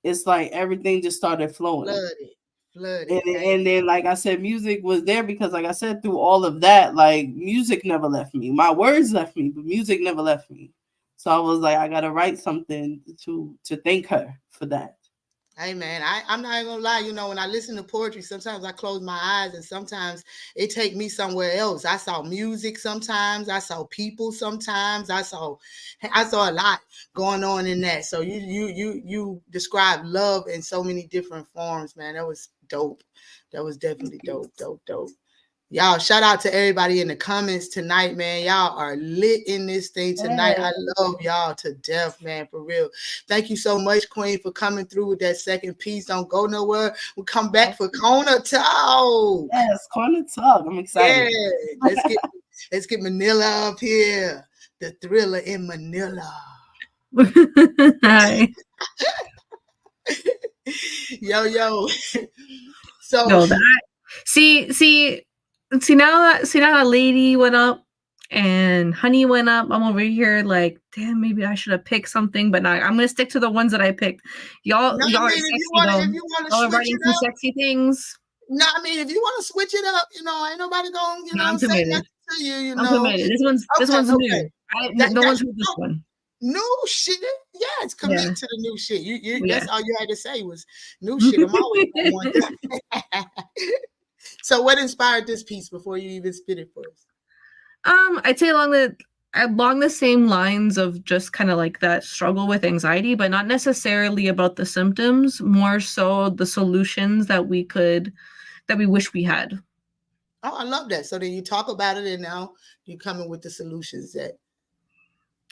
it's like everything just started flowing. Flooded. And then, like I said, music was there because, like I said, through all of that, like music never left me. My words left me, but music never left me. So I was like, I gotta write something to thank her for that. Hey man, I'm not even gonna lie, you know, when I listen to poetry, sometimes I close my eyes and sometimes it take me somewhere else. I saw music sometimes, I saw people sometimes, I saw a lot going on in that. So you describe love in so many different forms, man. That was dope. That was definitely dope. Y'all, shout out to everybody in the comments tonight, man. Y'all are lit in this thing tonight. I love y'all to death, man, for real. Thank you so much, Queen, for coming through with that second piece. Don't go nowhere. We'll come back for Corner Talk. Yes, Corner Talk. I'm excited. Yeah, let's get Manila up here. The thriller in Manila. Hi. Yo. So No, that see now that Lady went up and Honey went up. I'm over here like, damn, maybe I should have picked something, but not. I'm gonna stick to the ones that I picked. Y'all are sexy though. Y'all are writing some sexy things. No, I mean, if you want to switch it up, you know, ain't nobody gonna, say nothing to you, you know. I'm committed. This one's new. No one's heard this one. New shit. Yeah, it's commit to the new shit. You that's all you had to say was new shit. I'm always on one. So what inspired this piece before you even spit it for us? I'd say along the same lines of just kind of like that struggle with anxiety, but not necessarily about the symptoms, more so the solutions that we wish we had. Oh, I love that. So then you talk about it and now you come in with the solutions that.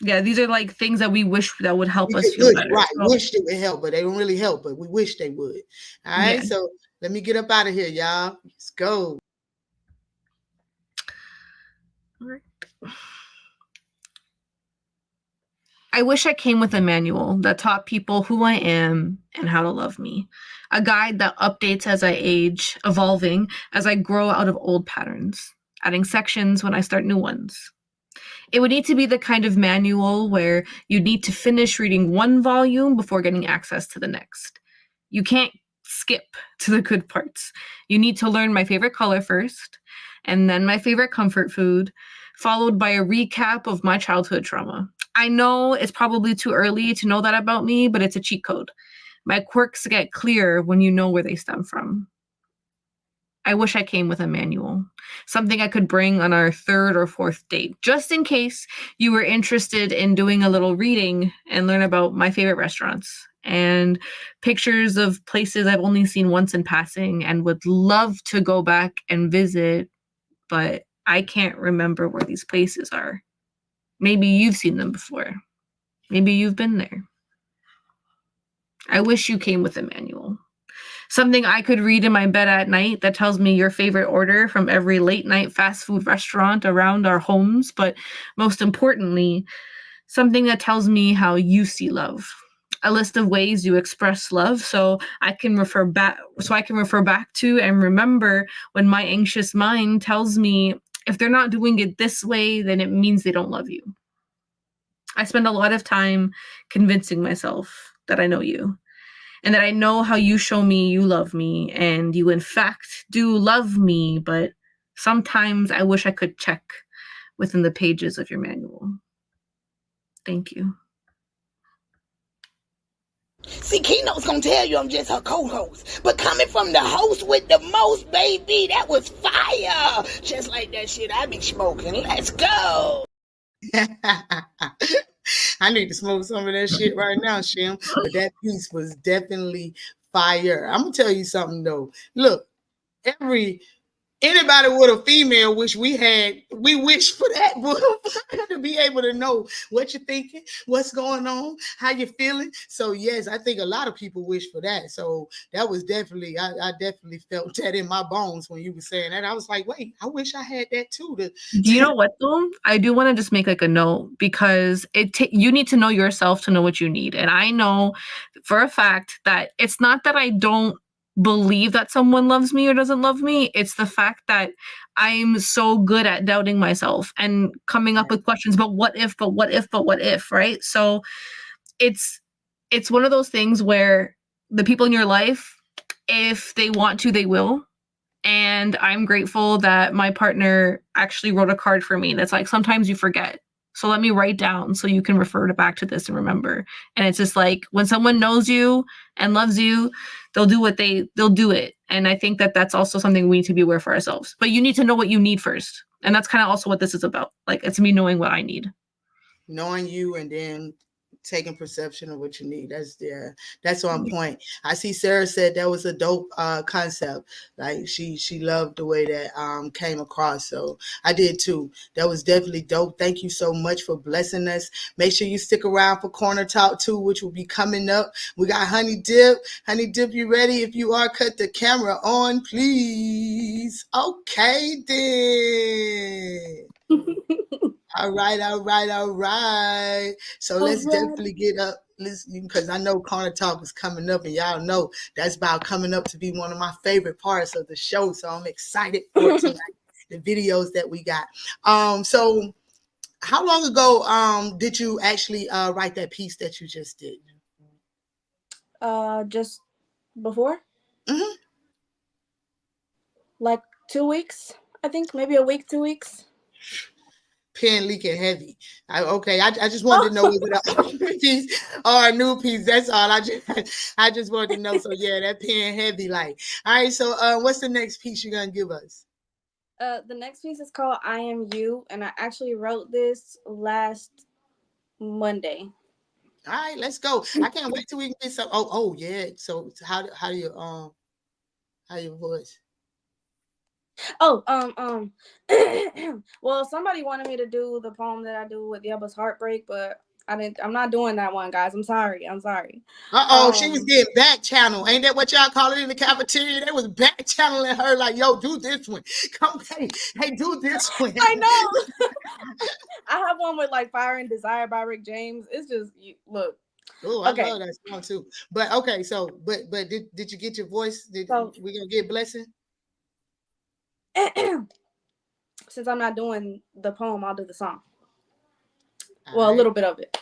Yeah, these are like things that we wish that would help us feel better. Right, wish they would help, but they don't really help, but we wish they would. All right, so let me get up out of here, y'all. Let's go. All right. I wish I came with a manual that taught people who I am and how to love me. A guide that updates as I age, evolving as I grow out of old patterns, adding sections when I start new ones. It would need to be the kind of manual where you need to finish reading one volume before getting access to the next. You can't skip to the good parts. You need to learn my favorite color first, and then my favorite comfort food, followed by a recap of my childhood trauma. I know it's probably too early to know that about me, but it's a cheat code. My quirks get clear when you know where they stem from. I wish I came with a manual, something I could bring on our third or fourth date, just in case you were interested in doing a little reading and learn about my favorite restaurants and pictures of places I've only seen once in passing and would love to go back and visit, but I can't remember where these places are. Maybe you've seen them before. Maybe you've been there. I wish you came with a manual. Something I could read in my bed at night that tells me your favorite order from every late night fast food restaurant around our homes, but most importantly, something that tells me how you see love. A list of ways you express love so I can refer back to and remember when my anxious mind tells me if they're not doing it this way, then it means they don't love you. I spend a lot of time convincing myself that I know you and that I know how you show me you love me and you in fact do love me, but sometimes I wish I could check within the pages of your manual. Thank you. See, Key-note's gonna tell you I'm just her co-host. But coming from the host with the most, baby, that was fire. Just like that shit I be smoking. Let's go. I need to smoke some of that shit right now, Shim. But that piece was definitely fire. I'm gonna tell you something though. Look, every Anybody with a female wish we wish for that to be able to know what you're thinking, what's going on, how you're feeling. So yes, I think a lot of people wish for that. So that was definitely, I definitely felt that in my bones when you were saying that. I was like, wait, I wish I had that too. Do you know what though? I do want to just make like a note because you need to know yourself to know what you need. And I know for a fact that it's not that I don't believe that someone loves me or doesn't love me. It's the fact that I'm so good at doubting myself and coming up with questions, but what if, but what if, but what if, right? So it's one of those things where the people in your life, if they want to, they will. And I'm grateful that my partner actually wrote a card for me that's like, sometimes you forget. So let me write down so you can refer back to this and remember. And it's just like when someone knows you and loves you, they'll do it. And I think that that's also something we need to be aware for ourselves. But you need to know what you need first. And that's kind of also what this is about. Like it's me knowing what I need. Knowing you and then taking perception of what you need. That's on point. I see Sarah said that was a dope concept. Like she loved the way that came across. So I did too. That was definitely dope. Thank you so much for blessing us. Make sure you stick around for Corner Talk 2, which will be coming up. We got Honey Dip. Honey Dip, you ready? If you are, cut the camera on, please. Okay then. All right. So let's definitely get up. Because I know Corner Talk is coming up, and y'all know that's about coming up to be one of my favorite parts of the show. So I'm excited for tonight, the videos that we got. So how long ago did you actually write that piece that you just did? Just before. Mm-hmm. Like 2 weeks, I think, maybe a week, 2 weeks. Pen leaking heavy. I just wanted to know was it a old piece or a new piece? That's all. I just wanted to know. So yeah, that pen heavy. Like, all right. So what's the next piece you're gonna give us? The next piece is called "I Am You," and I actually wrote this last Monday. All right, let's go. I can't wait till we can get some. Oh yeah. So how your voice? Oh, well, somebody wanted me to do the poem that I do with Yubba's Heartbreak, but I'm not doing that one, guys. I'm sorry. She was getting back channel. Ain't that what y'all call it in the cafeteria? They was back channeling her like, yo, do this one. Come, hey, do this one. I know. I have one with like Fire and Desire by Rick James. It's just look. Oh, I love that song too. But okay, so but did you get your voice? We gonna get blessing? Since I'm not doing the poem, I'll do the song. Well, a little bit of it.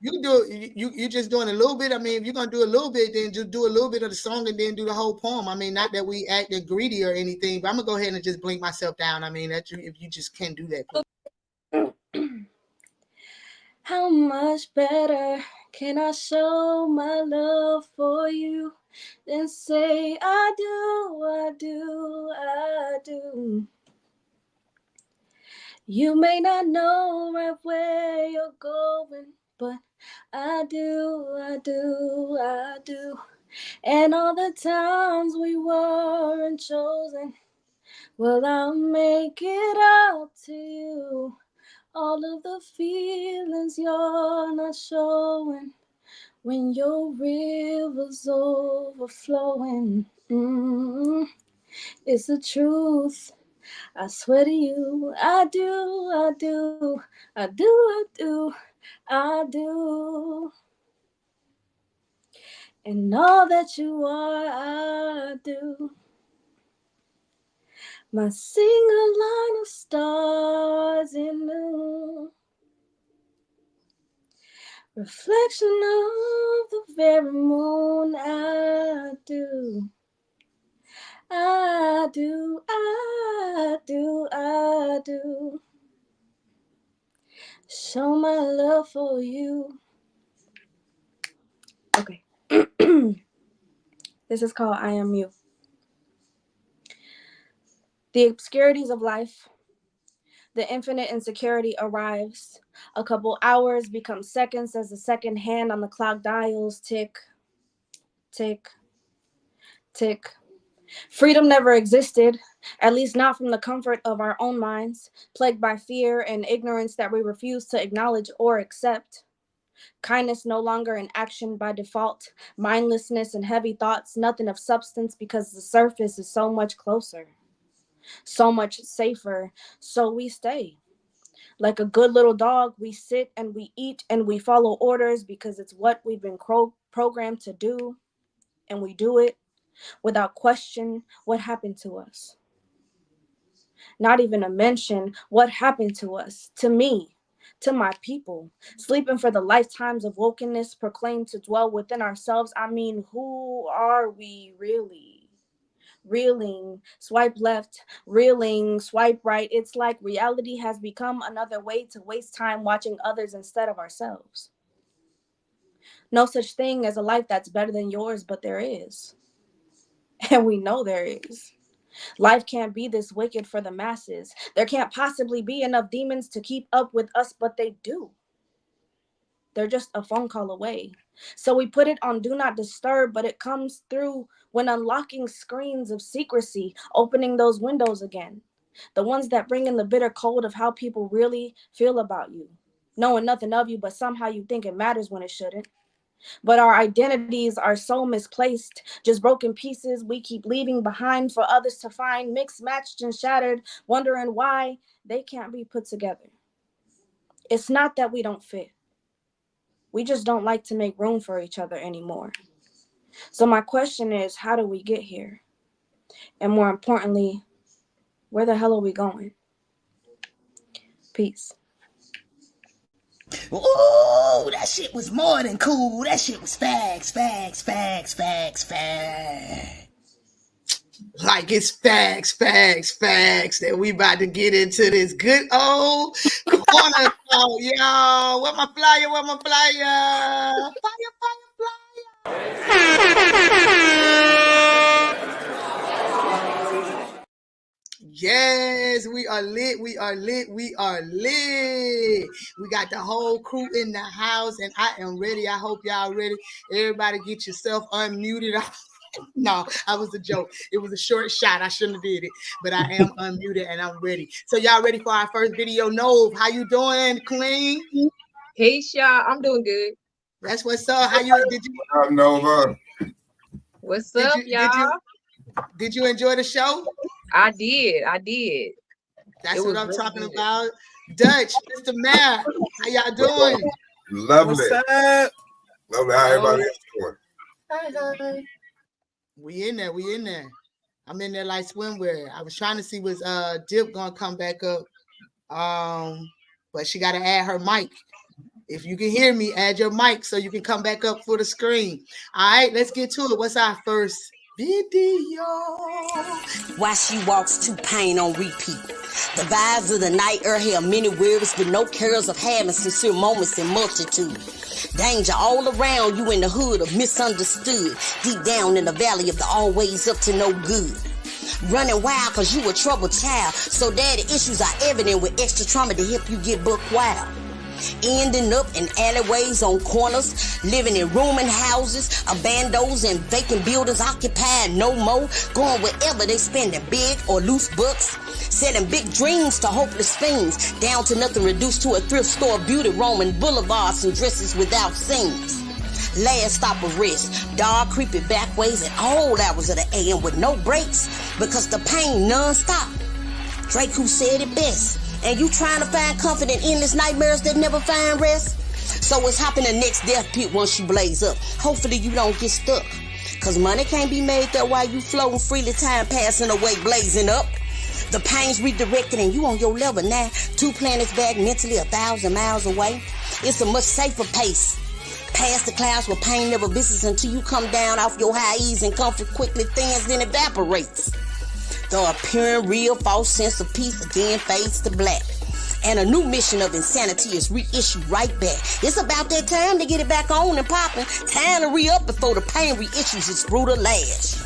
You do you just doing a little bit. I mean, if you're gonna do a little bit, then just do a little bit of the song and then do the whole poem. I mean, not that we acted greedy or anything, but I'm gonna go ahead and just blink myself down. I mean, if you just can't do that. How much better can I show my love for you than say I do? You may not know right where you're going, but I do. And all the times we weren't chosen, well, I'll make it out to you. All of the feelings you're not showing when your river's overflowing. It's the truth. I swear to you, I do. And all that you are, I do. My single line of stars in blue, reflection of the very moon, I do. Show my love for you. Okay. This is called I Am You. The obscurities of life, the infinite insecurity arrives. A couple hours become seconds as the second hand on the clock dials tick, tick, tick. Freedom never existed, at least not from the comfort of our own minds, plagued by fear and ignorance that we refuse to acknowledge or accept. Kindness no longer in action by default, mindlessness and heavy thoughts, nothing of substance because the surface is so much closer, so much safer, so we stay. Like a good little dog, we sit and we eat and we follow orders because it's what we've been programmed to do, and we do it without question what happened to us. Not even to mention what happened to us, to me, to my people, sleeping for the lifetimes of wokenness proclaimed to dwell within ourselves. I mean, who are we really? Reeling, swipe left, reeling, swipe right. It's like reality has become another way to waste time watching others instead of ourselves. No such thing as a life that's better than yours, but there is. And we know there is. Life can't be this wicked for the masses. There can't possibly be enough demons to keep up with us, but they do. They're just a phone call away. So we put it on do not disturb, but it comes through when unlocking screens of secrecy, opening those windows again. The ones that bring in the bitter cold of how people really feel about you. Knowing nothing of you, but somehow you think it matters when it shouldn't. But our identities are so misplaced, just broken pieces we keep leaving behind for others to find, mixed, matched, and shattered, wondering why they can't be put together. It's not that we don't fit. We just don't like to make room for each other anymore. So my question is, how do we get here? And more importantly, where the hell are we going? Peace. Oh, that shit was more than cool. That shit was facts. Like it's facts that we about to get into this good old corner talk, y'all. Where my flyer? Yes, we are lit. We got the whole crew in the house, and I am ready. I hope y'all ready. Everybody get yourself unmuted. No, that was a joke. It was a short shot. I shouldn't have did it, but I am unmuted and I'm ready. So y'all ready for our first video? Nove, how you doing, Queen? Hey, y'all. I'm doing good. That's what's up. How you? Did you? Nova. What's up, y'all? Did you enjoy the show? I did. That's what I'm talking about. Dutch, Mr. Mayor, how y'all doing? Lovely. What's up? Lovely. How everybody else doing? Hi. We in there. I'm in there like swimwear. I was trying to see was Dip gonna come back up. But she gotta add her mic. If you can hear me, add your mic so you can come back up for the screen. All right, let's get to it. What's our first video? While she walks to pain on repeat. The vibes of the night air held many worries with no cares of having sincere moments in multitude. Danger all around you in the hood of misunderstood. Deep down in the valley of the always up to no good. Running wild cause you a troubled child. So daddy issues are evident with extra trauma to help you get buck wild. Ending up in alleyways on corners, living in rooming houses, abandos and vacant buildings occupied no more, going wherever they spending big or loose bucks, selling big dreams to hopeless fiends, down to nothing reduced to a thrift store beauty roaming boulevards and dresses without seams. Last stop of rest, dark creepy backways at all hours of the AM with no breaks because the pain non-stop. Drake who said it best. And you trying to find comfort in endless nightmares that never find rest? So it's hopping the next death pit once you blaze up. Hopefully you don't get stuck. Cause money can't be made there while you floating freely, time passing away, blazing up. The pain's redirected and you on your level now. 2 planets back, mentally 1,000 miles away. It's a much safer pace. Past the clouds where pain never visits until you come down off your high ease and comfort quickly thins then evaporates. The appearing real false sense of peace again fades to black. And a new mission of insanity is reissued right back. It's about that time to get it back on and popping. Time to re-up before the pain reissues its brutal lash.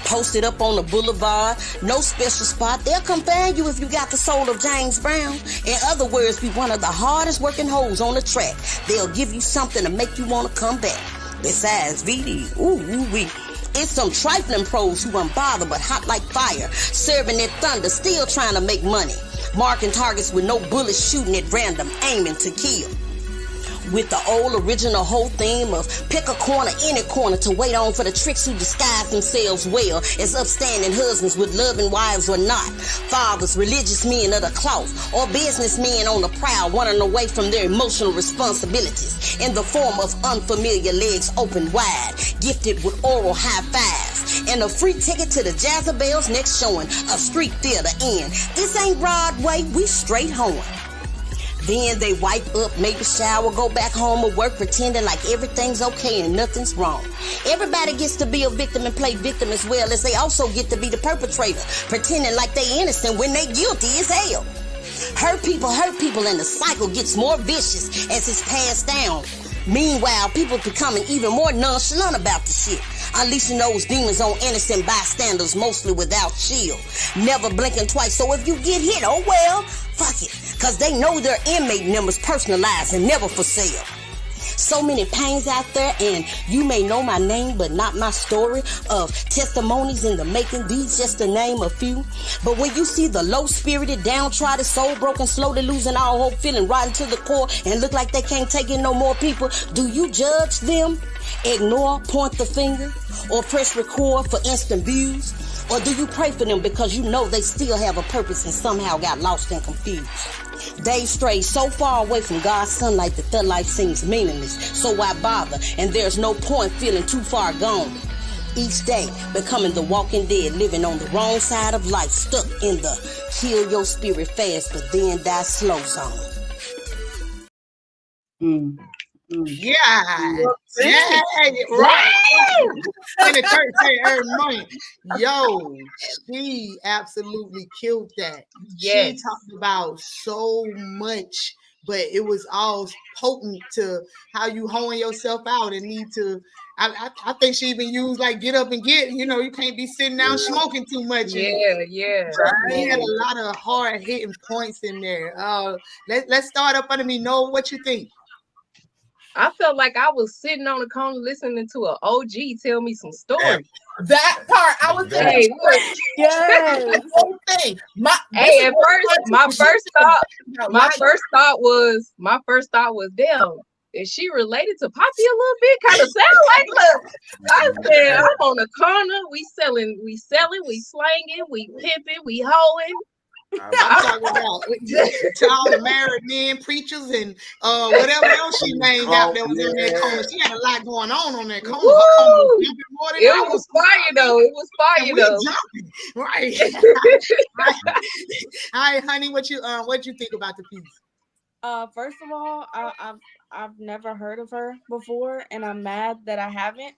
Posted up on the boulevard, no special spot. They'll come find you if you got the soul of James Brown. In other words, be one of the hardest working hoes on the track. They'll give you something to make you want to come back. Besides VD, ooh, It's some trifling pros who unbothered but hot like fire, serving their thunder, still trying to make money. Marking targets with no bullets, shooting at random, aiming to kill. With the old original whole theme of pick a corner, any corner to wait on for the tricks who disguise themselves well as upstanding husbands with loving wives or not. Fathers, religious men of the cloth, or businessmen on the prowl running away from their emotional responsibilities in the form of unfamiliar legs open wide, gifted with oral high fives, and a free ticket to the Jezebel's next showing, a street theater in. This ain't Broadway, we straight home. Then they wipe up, maybe shower, go back home or work, pretending like everything's okay and nothing's wrong. Everybody gets to be a victim and play victim as well as they also get to be the perpetrator, pretending like they innocent when they guilty as hell. Hurt people, and the cycle gets more vicious as it's passed down. Meanwhile, people becoming even more nonchalant about the shit, unleashing those demons on innocent bystanders, mostly without shield. Never blinking twice, so if you get hit, oh well, fuck it, cause they know their inmate numbers personalized and never for sale. So many pains out there, and you may know my name, but not my story of testimonies in the making. These just to name a few. But when you see the low-spirited, downtrodden, soul-broken, slowly losing all hope, feeling rotten to the core, and look like they can't take in no more people, do you judge them, ignore, point the finger, or press record for instant views? Or do you pray for them because you know they still have a purpose and somehow got lost and confused? They stray so far away from God's sunlight that their life seems meaningless. So why bother? And there's no point feeling too far gone. Each day becoming the walking dead, living on the wrong side of life, stuck in the kill your spirit fast but then die slow zone. Yeah, right. In the church say every morning. Yo, she absolutely killed that. Yes. She talked about so much, but it was all potent to how you hone yourself out and need to. I think she even used like get up and get. You know, you can't be sitting down smoking too much. Yeah. He had a lot of hard hitting points in there. Let's start up under me. Know what you think. I felt like I was sitting on the corner listening to an OG tell me some stories. That part, I was hey, look, yes. Whole thing. Hey, at first, my first thought was, damn, is she related to Poppy a little bit? Kind of sound like, look. I said, I'm on the corner. We selling, we slanging, we pimping, we hoeing. I'm talking about to all the married men, preachers, and whatever else she named out there was in that corner. She had a lot going on that corner. It was fire though. It was fire though. Right. Hi, honey. What you think about the piece? First of all, I've never heard of her before, and I'm mad that I haven't.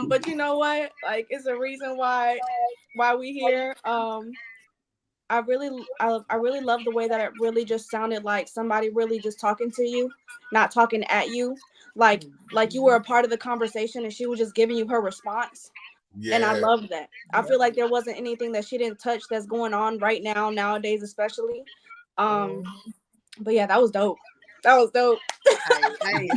But you know what? Like, it's a reason why we here. I really love the way that it really just sounded like somebody really just talking to you, not talking at you, like you were a part of the conversation and she was just giving you her response. Yeah. And I love that. I feel like there wasn't anything that she didn't touch that's going on right now, nowadays especially. But yeah, that was dope. That was dope. I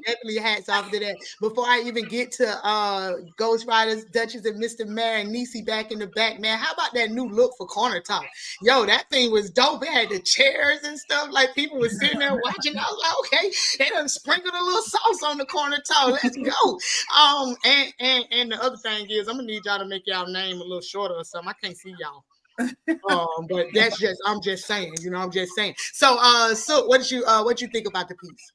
definitely hats off to that. Before I even get to Ghost Riders, Duchess, and Mr. Mary and Niecy back in the back, man, how about that new look for Corner Talk? Yo, that thing was dope. It had the chairs and stuff. Like, people were sitting there watching. I was like, okay, they done sprinkled a little sauce on the Corner Talk. Let's go. And the other thing is, I'm gonna need y'all to make y'all name a little shorter or something. I can't see y'all. But that's just, I'm just saying, I'm just saying. So what you think about the piece?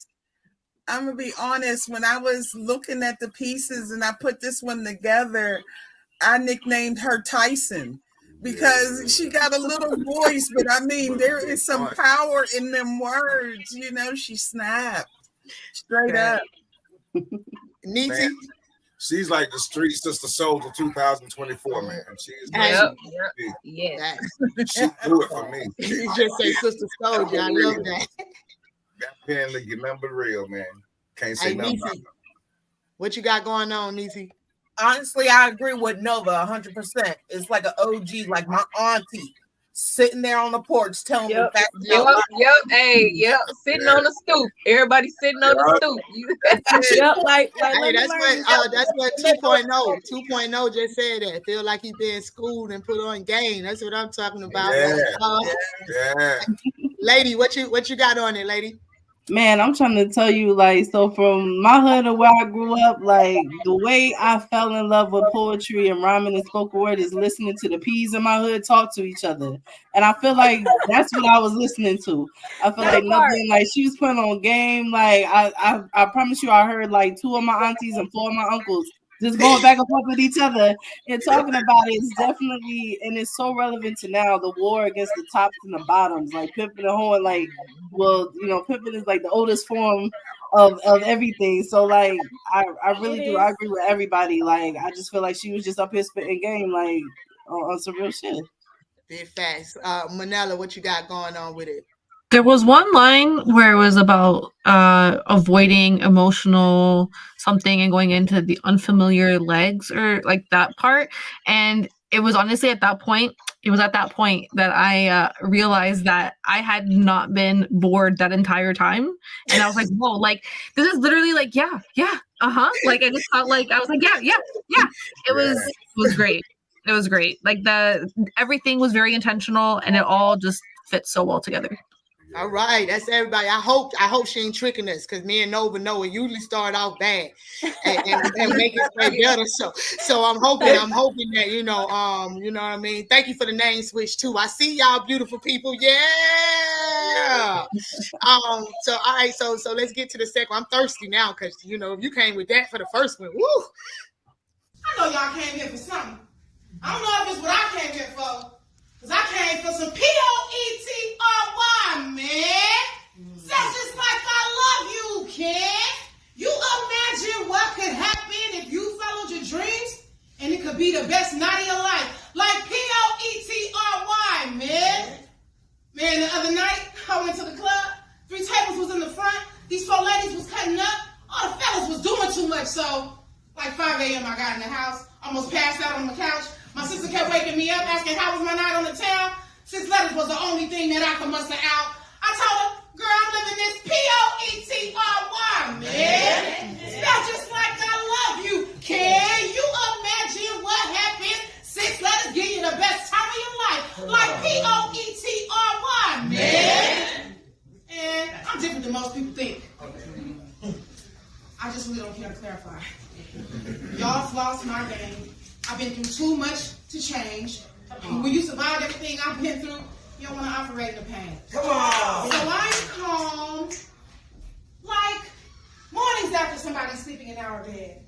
I'm gonna be honest, when I was looking at the pieces and I put this one together, I nicknamed her Tyson because she got a little voice, but I mean there is some power in them words, she snapped straight up. Niecy? She's like the street sister soul of 2024, man. She's yeah. She do it for me. You just say sister soldier. I love that. That pen, your number real, man. Can't say nothing about it. What you got going on, Niecy? Honestly, I agree with Nova 100%. It's like an OG, like my auntie. sitting there on the porch telling me back. Sitting on the stoop. Everybody sitting on the stoop. That's what 2.0 just said that. Feel like he's being schooled and put on game. That's what I'm talking about. Lady, what you got on it, lady? Man, I'm trying to tell you, like, so from my hood to where I grew up, like, the way I fell in love with poetry and rhyming and spoken word is listening to the P's in my hood talk to each other. And I feel like that's what I was listening to. I feel like nothing, like, she was putting on game. Like, I promise you, I heard, like, 2 of my aunties and 4 of my uncles just going back and forth with each other and talking about it. Is definitely, and it's so relevant to now, the war against the tops and the bottoms, like pimping and hoeing, like, well, you know, pimping is like the oldest form of everything. So like I really do. I agree with everybody. Like I just feel like she was just up here spitting game, like on some real shit. Big facts. Manella, what you got going on with it? There was one line where it was about avoiding emotional something and going into the unfamiliar legs, or like that part. And it was honestly at that point that I realized that I had not been bored that entire time. And I was like, whoa, like this is literally like, yeah, like I just felt like I was like, yeah. It was great. It was great. Like everything was very intentional and it all just fits so well together. All right, that's everybody. I hope she ain't tricking us, because me and Nova know it usually start off bad and make it way better. So I'm hoping that you know what I mean. Thank you for the name switch too. I see y'all beautiful people. Yeah. So all right, so let's get to the second one. I'm thirsty now because you know you came with that for the first one. Woo! I know y'all came here for something. I don't know if it's what I came here for. Because I came for some Poetry, man. Sounds just like I love you, kid. You imagine what could happen if you followed your dreams and it could be the best night of your life. Like Poetry, man. Man, the other night, I went to the club. 3 tables was in the front. These 4 ladies was cutting up. All the fellas was doing too much, so like 5 a.m. I got in the house, almost passed out on the couch. My sister kept waking me up, asking how was my night on the town. 6 letters was the only thing that I could muster out. I told her, girl, I'm living this Poetry, man. Spelled just like I love you. Can you imagine what happens? 6 letters give you the best time of your life. Like Poetry, man. And I'm different than most people think. I just really don't care to clarify. Y'all lost my game. I've been through too much to change. When you survive everything I've been through, you don't want to operate in the pain. Come on. So I'm calm, like mornings after somebody's sleeping in our bed.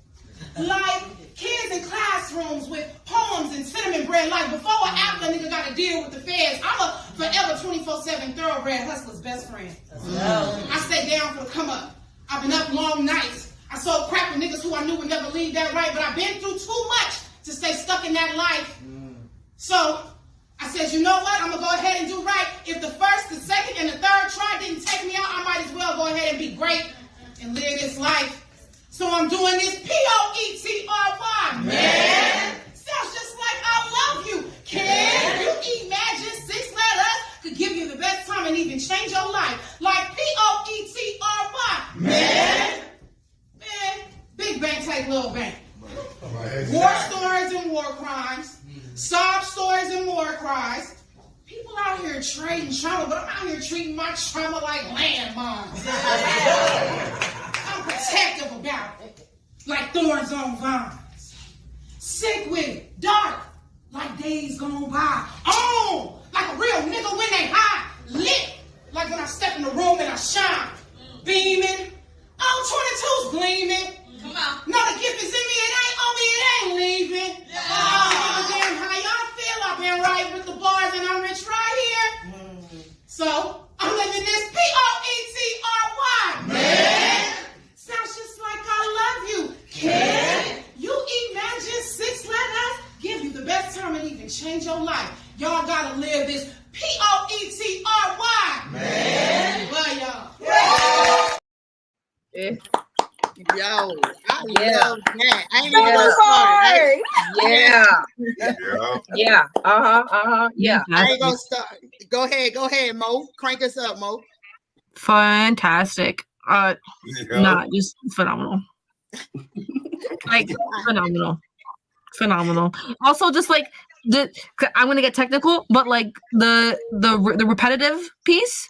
Like kids in classrooms with poems and cinnamon bread. Like before or after a nigga got to deal with the feds. I'm a forever 24/7 thoroughbred hustler's best friend. I stay down for the come up. I've been up long nights. I sold crap to niggas who I knew would never leave that right, but I've been through too much to stay stuck in that life. So I said, you know what? I'm going to go ahead and do right. If the first, the second, and the third try didn't take me out, I might as well go ahead and be great and live this life. So I'm doing this Poetry, man. Sounds just like I love you. Can you imagine 6 letters could give you the best time and even change your life? Like Poetry, man. Big bank take little bank. War stories and war crimes. Sob stories and war cries. People out here trading trauma, but I'm out here treating my trauma like landmines. I'm protective about it, like thorns on vines. Sick with it, dark, like days gone by. On, like a real nigga when they high. Lit, like when I step in the room and I shine. Beaming, 22's gleaming. Come on. No, the gift is in me, it ain't on me, it ain't leaving. Damn how y'all feel. I've been right with the bars and I'm rich right here. So, I'm living this Poetry, man. Sounds just like I love you. Can you imagine 6 letters give you the best time and even change your life? Y'all gotta live this Poetry, man. Bye, y'all. Yo, I Yeah. love that. I ain't even gonna start. Yeah. Yeah. I ain't gonna start. Go ahead, Mo. Crank us up, Mo. Fantastic. Nah, just phenomenal. Like phenomenal. Also, just like I'm gonna get technical, but like the repetitive piece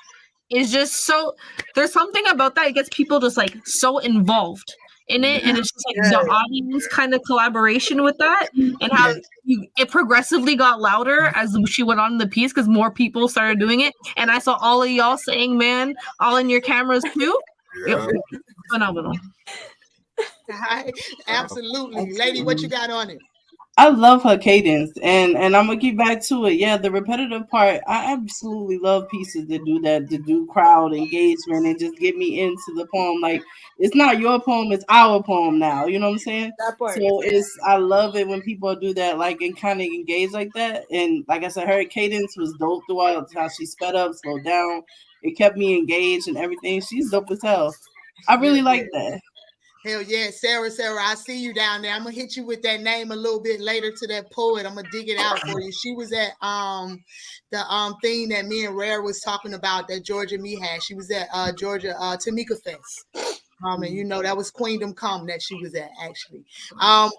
is just so. There's something about that. It gets people just like so involved in it, and it's just like the audience kind of collaboration with that, and how it progressively got louder as she went on in the piece because more people started doing it, and I saw all of y'all saying "man" all in your cameras too. Yeah. Phenomenal. Absolutely, lady. What you got on it? I love her cadence, and I'm gonna get back to it. Yeah, the repetitive part. I absolutely love pieces that do that, to do crowd engagement and just get me into the poem. Like it's not your poem, it's our poem now. You know what I'm saying? That part. So I love it when people do that, like and kind of engage like that. And like I said, her cadence was dope throughout. How she sped up, slowed down. It kept me engaged and everything. She's dope as hell. I really like that. Hell yeah, Sarah, I see you down there. I'm gonna hit you with that name a little bit later to that poet. I'm gonna dig it out for you. She was at the thing that me and Rare was talking about that Georgia Me had. She was at Georgia Tamika Fest. And you know that was Queendom Come that she was at actually.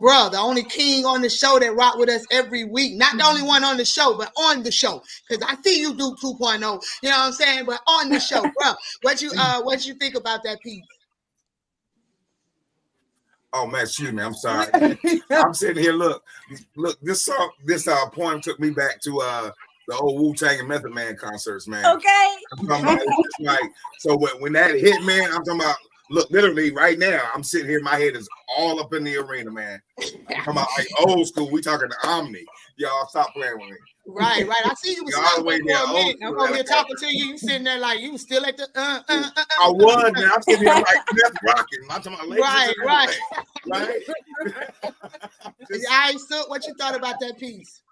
Bro, the only king on the show that rock with us every week. Not the only one on the show, but on the show. Because I see you do 2.0. You know what I'm saying? But on the show, bro. What you think about that piece? Oh man, excuse me. I'm sorry. I'm sitting here. Look. This song, this poem took me back to the old Wu-Tang and Method Man concerts, man. Okay. I'm talking about, it's like, so when that hit, man, I'm talking about. Look, literally right now, I'm sitting here. My head is all up in the arena, man. I'm talking about like old school. We talking the Omni. Y'all stop playing with me. Right. I see you was all the way there. For a minute. I'm over here talking to you. You sitting there like you was still at the. I was, man. I'm sitting here like left rocking. I'm talking about right. Right. I so what you thought about that piece?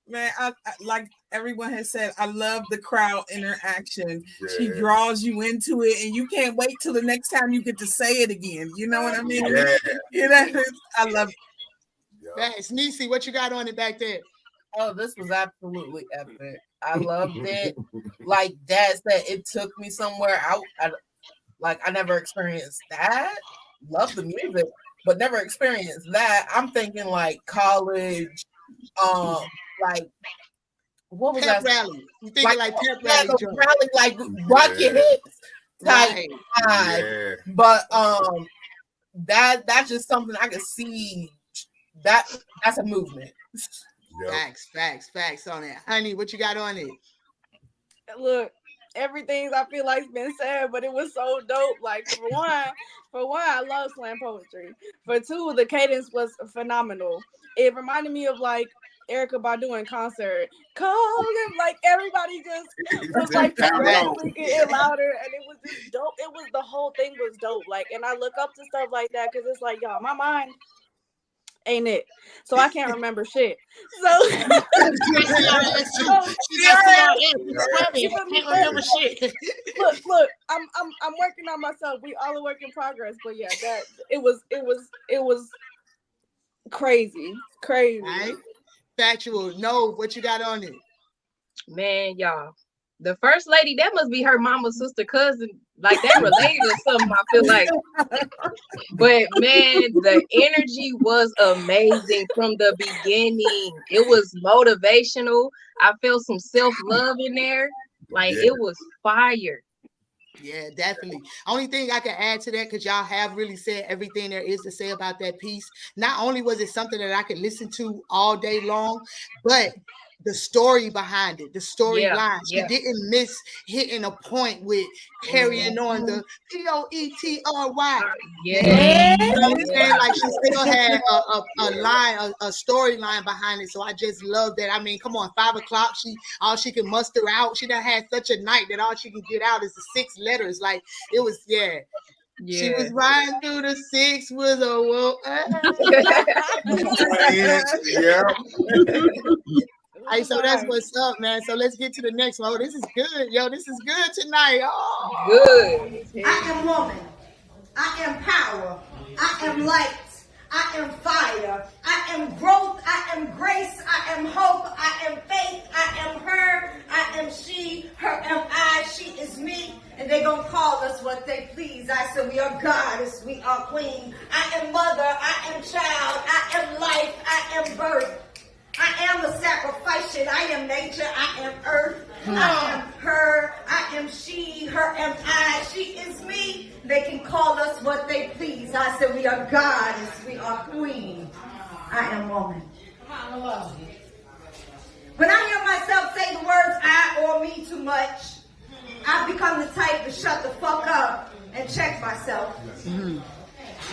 Man, I like everyone has said, I love the crowd interaction. Yeah. She draws you into it, and you can't wait till the next time you get to say it again. You know what I mean? Yeah. You know, I love it. That's Niecy. What you got on it back there? Oh, this was absolutely epic. I loved it. Like Dad said, it took me somewhere out. I never experienced that. Love the music, but never experienced that. I'm thinking like college, like what was pep that? Rally. You thinking like pep rally? Rally, like rock your hips type vibe. Yeah. But that's just something I can see. That's a movement. Yep. Facts on it. Honey, what you got on it? Look, everything I feel like's been said, but it was so dope. Like for one, I love slam poetry. For two, the cadence was phenomenal. It reminded me of like Erykah Badu in concert. Call him, like everybody just was like progressively getting louder, and it was just dope. It was the whole thing was dope. Like, and I look up to stuff like that because it's like, y'all, my mind ain't it, so I can't remember shit. So look, I'm working on myself. We all a work in progress, but yeah, that it was crazy. Right? Factual. No, what you got on it? Man, y'all, the first lady, that must be her mama's sister, cousin. Like they related or something, I feel like. But man, the energy was amazing from the beginning. It was motivational. I felt some self-love in there. Like it was fire. Yeah, definitely. Only thing I can add to that, because y'all have really said everything there is to say about that piece. Not only was it something that I could listen to all day long, but the story behind it, the storyline. She didn't miss hitting a point with carrying on the Poetry. Yeah. You know what I'm saying? Like she still had a line, a storyline behind it. So I just love that. I mean, come on, 5 o'clock. All she can muster out. She done had such a night that all she can get out is the 6 letters. Like it was, She was riding through the 6 with a whoa. Hey, so that's what's up, man. So let's get to the next one. Oh, this is good. Yo, this is good tonight. Oh, good. I am woman. I am power. I am light. I am fire. I am growth. I am grace. I am hope. I am faith. I am her. I am she. Her am I. She is me. And they gonna call us what they please. I said we are goddess. We are queen. I am mother. I am child. I am life. I am birth. I am a sacrifice. I am nature. I am earth. I am her. I am she. Her am I. She is me. They can call us what they please. I said we are goddess. We are queen. I am woman. When I hear myself say the words I or me too much, I become the type to shut the fuck up and check myself.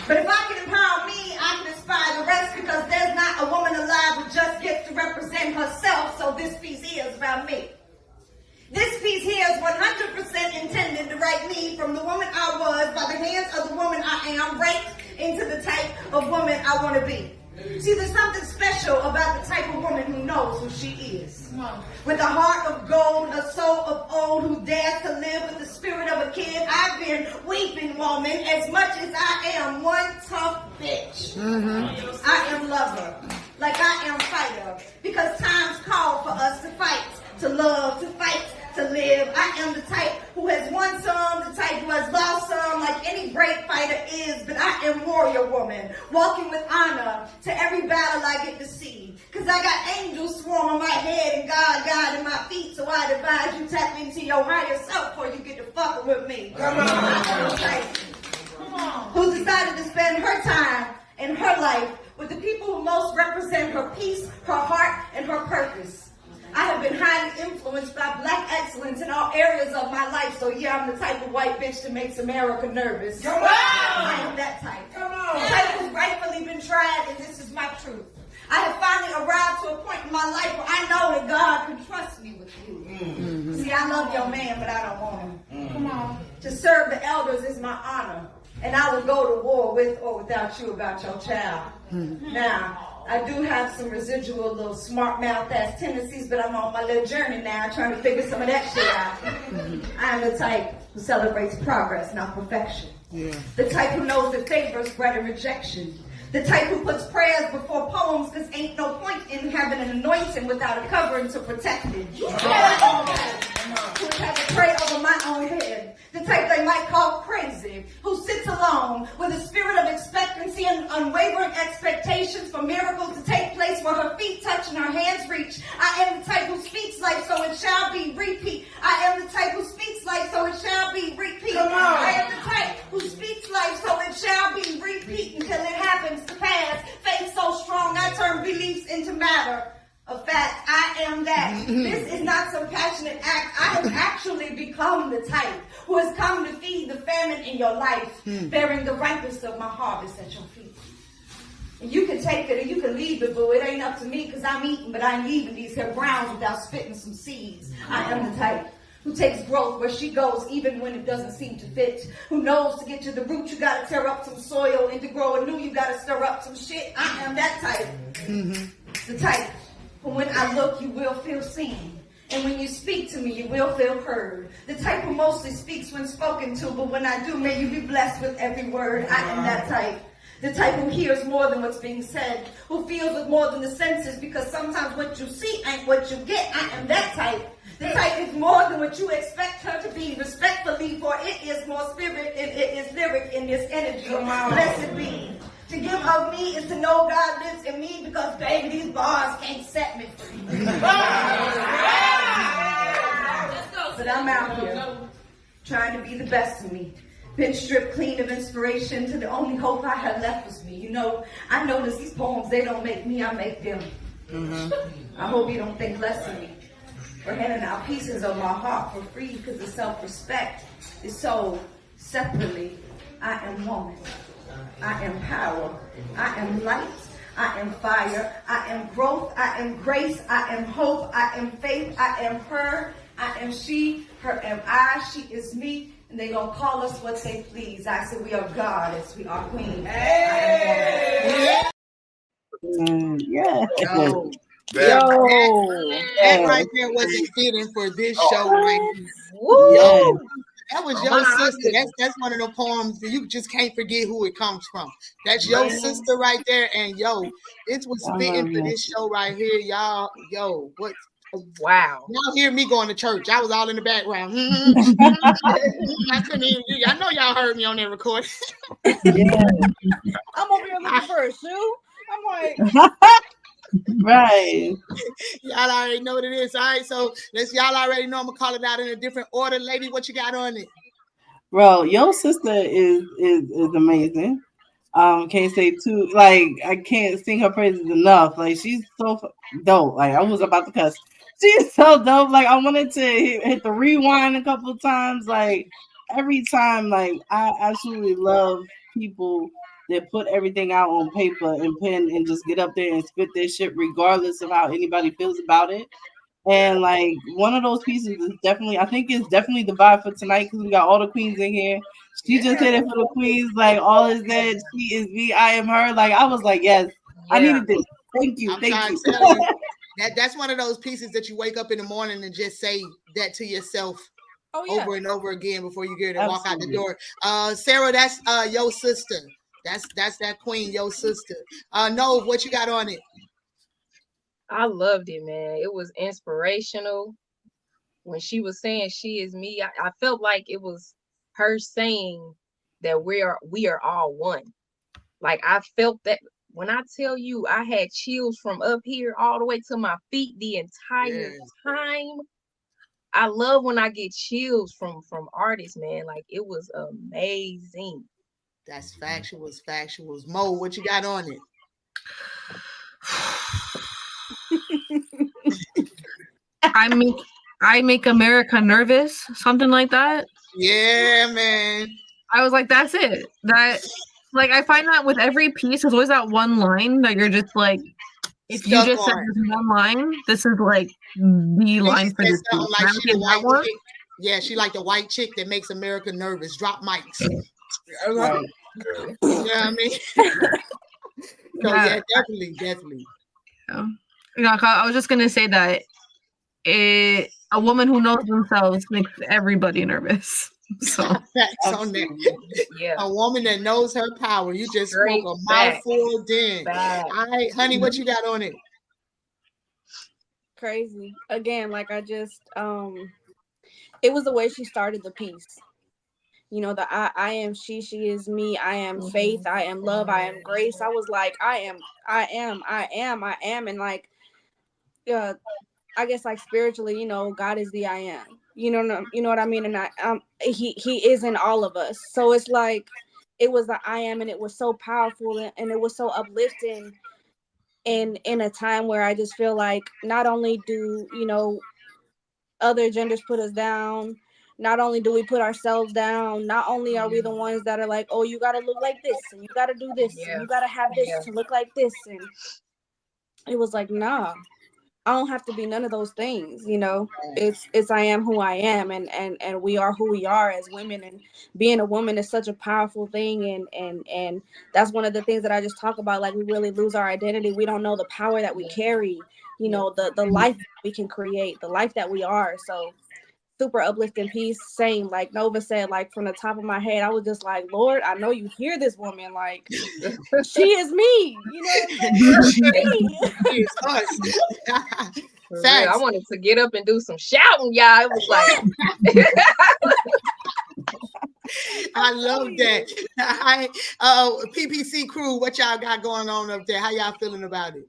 But if I can empower me, I can inspire the rest, because there's not a woman alive who just gets to represent herself. So this piece here is about me. This piece here is 100% intended to write me from the woman I was by the hands of the woman I am, right into the type of woman I want to be. See, there's something special about the type of woman who knows who she is. With a heart of gold, a soul of old, who dares to live with the spirit of a kid. I've been weeping, woman, as much as I am one tough bitch. I am lover, like I am fighter, because times call for us to fight, to love, to fight, to live. I am the type who has won some, the type who has lost some, like any great fighter is, but I am warrior woman, walking with honor to every battle I get to see. Cause I got angels swarm on my head and God guiding my feet, so I advise you tap into your higher self before you get to fucking with me. Come on. Who decided to spend her time and her life with the people who most represent her peace, her heart, and her purpose. I have been highly influenced by black excellence in all areas of my life. So yeah, I'm the type of white bitch that makes America nervous. Come on! I am that type. Come on! The type who's rightfully been tried, and this is my truth. I have finally arrived to a point in my life where I know that God can trust me with you. See, I love your man, but I don't want him. Come on. To serve the elders is my honor, and I will go to war with or without you about your child. Now, I do have some residual little smart mouth ass tendencies, but I'm on my little journey now, trying to figure some of that shit out. I'm the type who celebrates progress, not perfection. The type who knows that favor is bread and rejection. The type who puts prayers before poems, because ain't no point in having an anointing without a covering to protect it. Who has to pray over my own head. The type they might call crazy, who sits alone with a spirit of expectancy and unwavering expectations for miracles to take place where her feet touch and her hands reach. I am the type who speaks life, so it shall be repeat. I am the type who speaks life, so it shall be repeat. I am the type who speaks life, so it shall be repeat until it happens to pass. Faith so strong, I turn beliefs into matter of fact. I am that. This is not some passionate act. I have actually become the type who has come to feed the famine in your life, bearing the ripest of my harvest at your feet. And you can take it or you can leave it, boo. It ain't up to me, because I'm eating, but I ain't leaving these here grounds without spitting some seeds. I am the type who takes growth where she goes even when it doesn't seem to fit. Who knows to get to the root, you gotta tear up some soil, and to grow anew, you gotta stir up some shit. I am that type. The type who when I look, you will feel seen. And when you speak to me, you will feel heard. The type who mostly speaks when spoken to, but when I do, may you be blessed with every word. I am that type. The type who hears more than what's being said, who feels with more than the senses, because sometimes what you see ain't what you get. I am that type. The type is more than what you expect her to be, respectfully, for it is more spirit and it is lyric in this energy. Blessed be. To give of me is to know God lives in me, because baby, these bars can't set me free. But I'm out here trying to be the best of me. Been stripped clean of inspiration to the only hope I had left was me. You know, I notice these poems, they don't make me, I make them. I hope you don't think less of me. We're handing out pieces of my heart for free, because the self-respect is sold separately. I am woman. I am power. I am light. I am fire. I am growth. I am grace. I am hope. I am faith. I am her. I am she. Her am I. She is me. And they gonna call us what they please. I said we are goddess. We are queen. Hey! Yeah. Yo. That right there wasn't fitting for this show right now. Woo! That was Oh, your my sister. goodness. That's one of the poems that you just can't forget who it comes from. That's your Man, sister right there. And yo, it was I fitting love for that. this show right here, y'all. Yo, what? Wow. Y'all hear me going to church? I was all in the background. I couldn't even. I know y'all heard me on that recording. Yeah. I'm over here looking for a shoe. I'm like, Right. Y'all already know what it is. All right, so y'all already know I'm gonna call it out in a different order. Lady, what you got on it? Bro, your sister is amazing. Can't say too, like, I can't sing her praises enough. Like, she's so dope. Like, I was about to cuss. She's so dope. Like, I wanted to hit the rewind a couple of times. Like, every time, like, I absolutely love people that put everything out on paper and pen and just get up there and spit their shit regardless of how anybody feels about it. And like one of those pieces is definitely, I think it's definitely the vibe for tonight because we got all the queens in here. She just hit it for the queens, like all is that, she is me, I am her. Like I was like, yes, I needed this. Thank you, I'm thank trying you. to tell you that's one of those pieces that you wake up in the morning and just say that to yourself over and over again before you get to walk out the door. Sarah, that's your sister. That's that queen, your sister. No, what you got on it? I loved it, man. It was inspirational. When she was saying she is me, I felt like it was her saying that we are all one. Like I felt that when I tell you I had chills from up here all the way to my feet the entire time. I love when I get chills from artists, man. Like it was amazing. That's factuals. Mo, what you got on it? I make America nervous, something like that. Yeah, man. I was like, that's it. That, like, I find that with every piece, there's always that one line that you're just like, if you just said this one line, this is like the line for this piece. Like she the white chick. Yeah, she like the white chick that makes America nervous. Drop mics. Right. You know what I mean? So yeah, definitely. Yeah. You know, I was just gonna say that a woman who knows themselves makes everybody nervous. So yeah, a woman that knows her power. You just Straight spoke a mouthful, then. All right, honey, what you got on it? Crazy. Again, like I just it was the way she started the piece. You know, the I am she is me, I am faith, I am love, I am grace. I was like, I am, and like I guess like spiritually, you know, God is the I am. You know what I mean? And he is in all of us. So it's like it was the I am, and it was so powerful, and it was so uplifting in a time where I just feel like not only do, you know, other genders put us down, not only do we put ourselves down, not only are we the ones that are like, oh, you got to look like this, and you got to do this, and you got to have this to look like this. And it was like, nah, I don't have to be none of those things. You know, it's I am who I am, and we are who we are as women. And being a woman is such a powerful thing. And that's one of the things that I just talk about. Like, we really lose our identity. We don't know the power that we carry, you know, the life we can create, the life that we are. So super uplifting piece. Same, like Nova said, like from the top of my head, I was just like, Lord, I know you hear this woman. Like, she is me. You know what I'm saying? She is us. I wanted to get up and do some shouting, y'all. It was like I love that. P.P.C crew, what y'all got going on up there? How y'all feeling about it?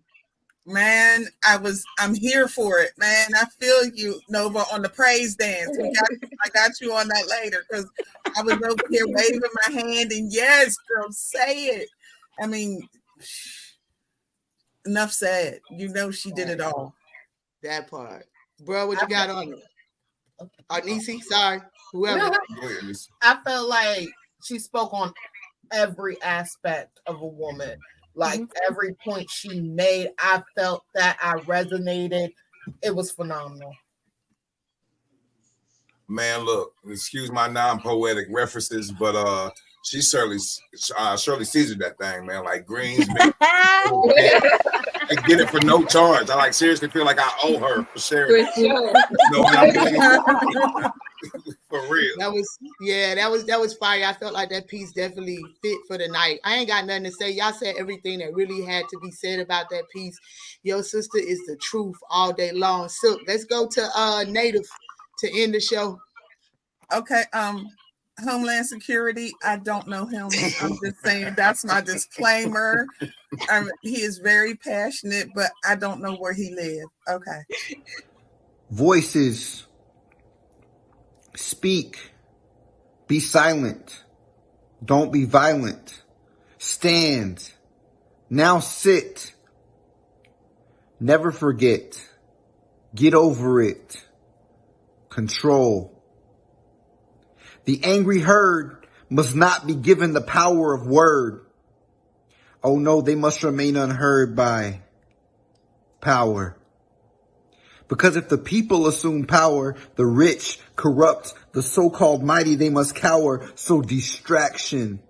Man, I'm here for it, man. I feel you, Nova, on the praise dance. I got you on that later, because I was over here waving my hand, and yes, girl, say it. I mean, enough said. You know she did it all. That part. Bro, what you got on it? Nisi, sorry. Whoever. I felt like she spoke on every aspect of a woman. Like every point she made, I felt that I resonated. It was phenomenal. Man, look, excuse my non-poetic references, but she Shirley Caesar that thing, man. Like greens, I get it for no charge. I like seriously feel like I owe her for sharing. For sure. You know what I mean? For real. That was fire. I felt like that piece definitely fit for the night. I ain't got nothing to say. Y'all said everything that really had to be said about that piece. Your sister is the truth all day long. So let's go to Native to end the show. Okay, Homeland Security, I don't know him. I'm just saying that's my disclaimer. He is very passionate, but I don't know where he lives. Okay. Voices, speak, be silent, don't be violent, stand, now sit, never forget, get over it, control. The angry herd must not be given the power of word. Oh no, they must remain unheard by power. Because if the people assume power, the rich, corrupt, the so-called mighty, they must cower. So distraction.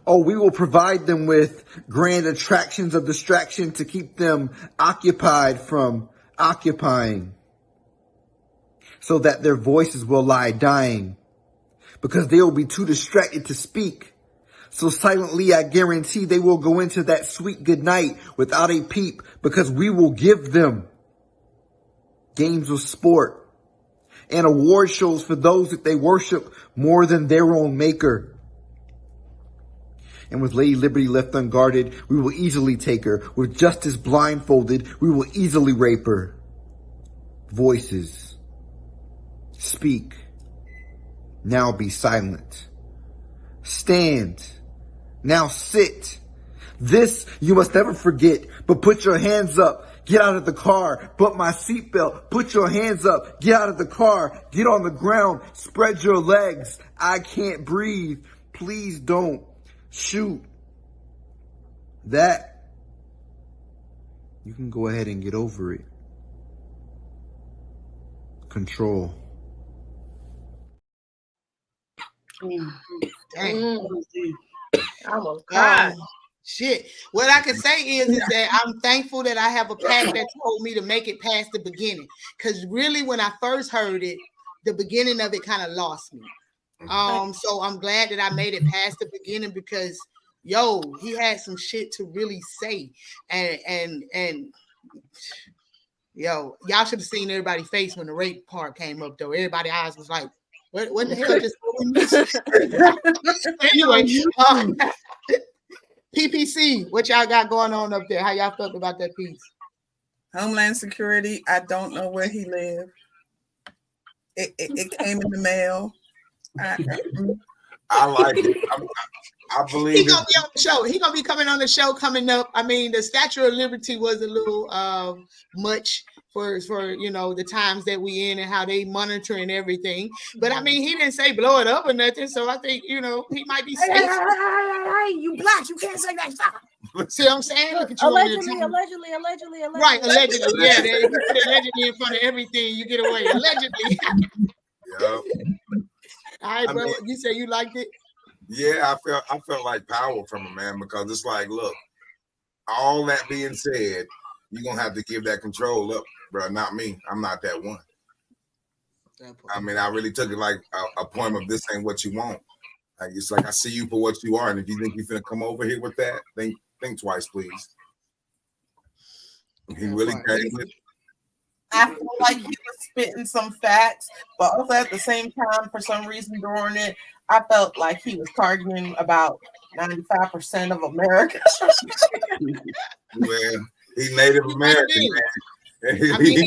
Oh, we will provide them with grand attractions of distraction to keep them occupied from occupying, so that their voices will lie dying, because they will be too distracted to speak. So silently, I guarantee they will go into that sweet good night without a peep, because we will give them games of sport and award shows for those that they worship more than their own maker. And with Lady Liberty left unguarded, we will easily take her. With justice blindfolded, we will easily rape her. Voices, speak, now be silent. Stand, now sit. This you must never forget, but put your hands up. Get out of the car. Put my seatbelt. Put your hands up. Get out of the car. Get on the ground. Spread your legs. I can't breathe. Please don't shoot. That, you can go ahead and get over it. Control. Dang. I almost cried. Shit. What I can say is that I'm thankful that I have a pack that told me to make it past the beginning. Because really, when I first heard it, the beginning of it kind of lost me. So I'm glad that I made it past the beginning, because he had some shit to really say. And y'all should have seen everybody's face when the rape part came up, though. Everybody's eyes was like, what the hell just anyway, P.P.C, what y'all got going on up there? How y'all felt about that piece? Homeland Security, I don't know where he lived. It came in the mail. I like it. I believe he's gonna be on the show. He's gonna be coming on the show coming up. I mean, the Statue of Liberty was a little much for the times that we in and how they monitor and everything. But I mean, he didn't say blow it up or nothing. So I think he might be safe. Hey, you black, you can't say that stuff. See what I'm saying? Look at you. Allegedly. Right, allegedly. Yeah, you put allegedly in front of everything, you get away. Allegedly. Yep. All right, bro. You say you liked it? Yeah, I felt like power from him, man, because it's like, look, all that being said, you're gonna have to give that control up, bro. Not me. I'm not that one. I mean, I really took it like a point of this ain't what you want. Like, it's like I see you for what you are, and if you think you're gonna come over here with that, think twice, please. He really came with. I feel like he was spitting some facts, but also at the same time, for some reason during it, I felt like he was targeting about 95% of America. Well, he's Native American, man. I mean,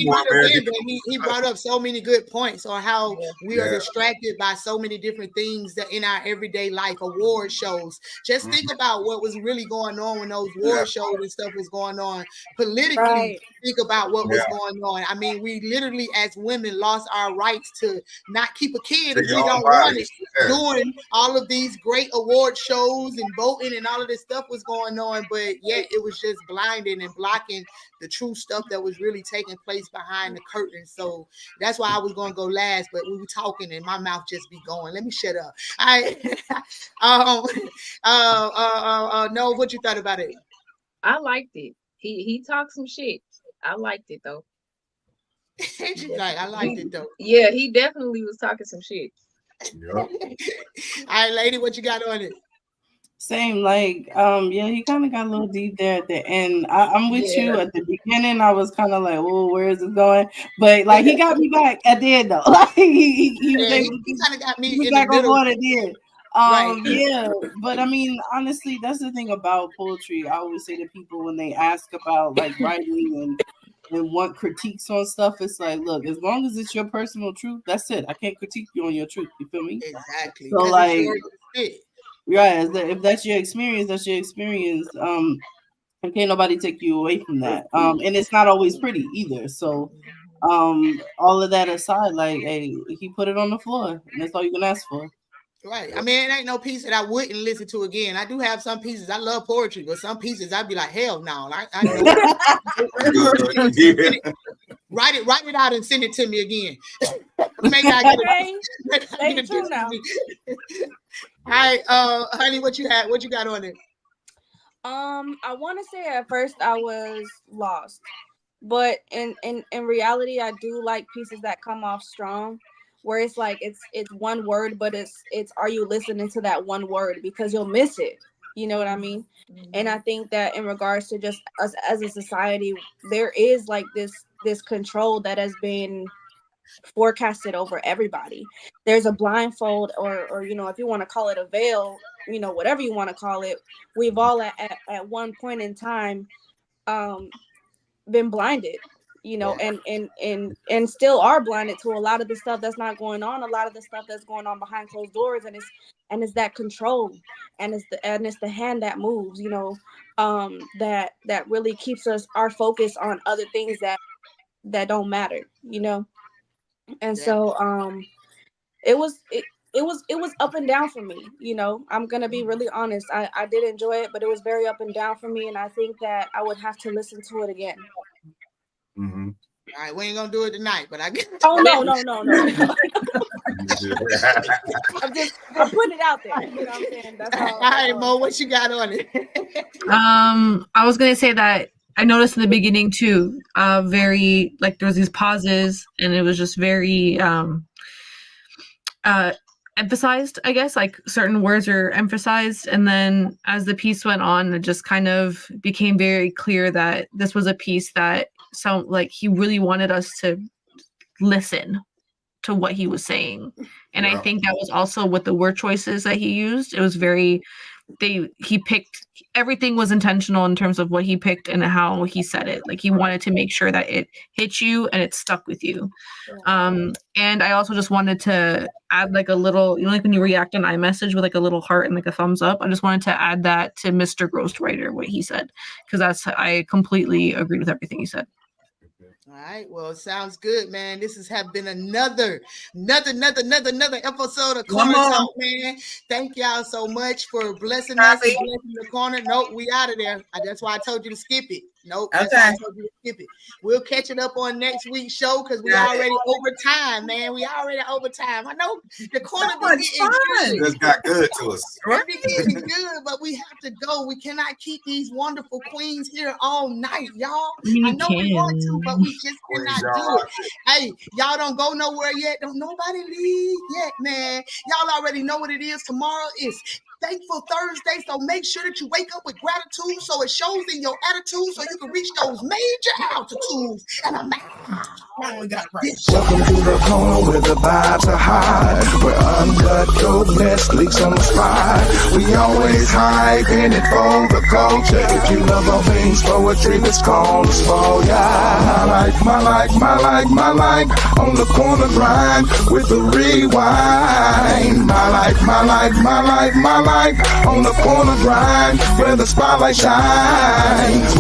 he brought up so many good points on how we are distracted by so many different things that in our everyday life, award shows. Just think about what was really going on when those award shows and stuff was going on politically. Right. Think about what was going on. I mean, we literally, as women, lost our rights to not keep a kid if we don't want it. Doing all of these great award shows and voting and all of this stuff was going on, but yet it was just blinding and blocking the true stuff that was really taking place behind the curtain. So that's why I was going to go last, but we were talking and my mouth just be going. Let me shut up. No, what you thought about it? I liked it. He talked some shit. I liked it though. She's like, I liked it though. Yeah, he definitely was talking some shit. Yep. All right, lady, what you got on it? Same, like, yeah, he kind of got a little deep there at the end. I'm with you at the beginning. I was kind of like, oh, where is it going? But like, he got me back at the end though. Like, he was able he kind of got me he in back the on middle. board at the end. Right. Yeah, but I mean, honestly, that's the thing about poetry. I always say to people when they ask about like writing and want critiques on stuff, it's like, look, as long as it's your personal truth, that's it. I can't critique you on your truth. You feel me? Exactly. So like, yeah, if that's your experience, that's your experience. And can't nobody take you away from that. And it's not always pretty either. So, all of that aside, like, hey, he put it on the floor, and that's all you can ask for. Right. I mean, it ain't no piece that I wouldn't listen to again. I do have some pieces. I love poetry, but some pieces I'd be like, hell no. I know. Write it out and send it to me again. Maybe I get it. True now. All right, honey, what you got on it? I want to say at first I was lost, but in reality, I do like pieces that come off strong, where it's like it's one word, but it's are you listening to that one word, because you'll miss it. You know what I mean? And I think that in regards to just us as a society, there is like this control that has been forecasted over everybody. There's a blindfold, or you know, if you want to call it a veil, you know, whatever you want to call it, we've all at one point in time been blinded, you know, and still are blinded to a lot of the stuff that's not going on, a lot of the stuff that's going on behind closed doors, and it's that control, and it's the hand that moves, you know, that really keeps our focus on other things that don't matter, you know. And so it was up and down for me, you know. I'm gonna be really honest. I did enjoy it, but it was very up and down for me, and I think that I would have to listen to it again. Mm-hmm. All right, we ain't gonna do it tonight, but I get. Oh no. I'm putting it out there. You know what I'm saying? That's all. All right, Mo, what you got on it? I was gonna say that I noticed in the beginning too, very like there was these pauses, and it was just very emphasized, I guess, like certain words are emphasized, and then as the piece went on, it just kind of became very clear that this was a piece that sound like he really wanted us to listen to what he was saying. And I think that was also with the word choices that he used. It was very he picked, everything was intentional in terms of what he picked and how he said it. Like he wanted to make sure that it hit you and it stuck with you. And I also just wanted to add like a little, you know, like when you react on iMessage with like a little heart and like a thumbs up, I just wanted to add that to Mr. Ghostwriter, what he said, because I completely agreed with everything he said. All right, well, it sounds good, man. This has been another episode of Corner Talk, man. Thank y'all so much for blessing us and blessing the corner. Nope, we out of there. That's why I told you to skip it. Nope, that's why I told you to skip it. We'll catch it up on next week's show because we already over time, man. We already over time. I know the corner be getting good. Just got good to us. It be getting good, but we have to go. We cannot keep these wonderful queens here all night, y'all. I know we want to, but we just cannot do it. Hey, y'all don't go nowhere yet. Don't nobody leave yet, man. Y'all already know what it is. Tomorrow is Thankful Thursday, so make sure that you wake up with gratitude so it shows in your attitude so you can reach those major altitudes. And I'm Welcome to the corner where the vibes are high, where uncut dopeness leaks on the spot. We always hyping it for the culture. If you love all things poetry, let's call us for ya. My like, on the corner grind with the rewind. My like, on the corner grind where the spotlight shines.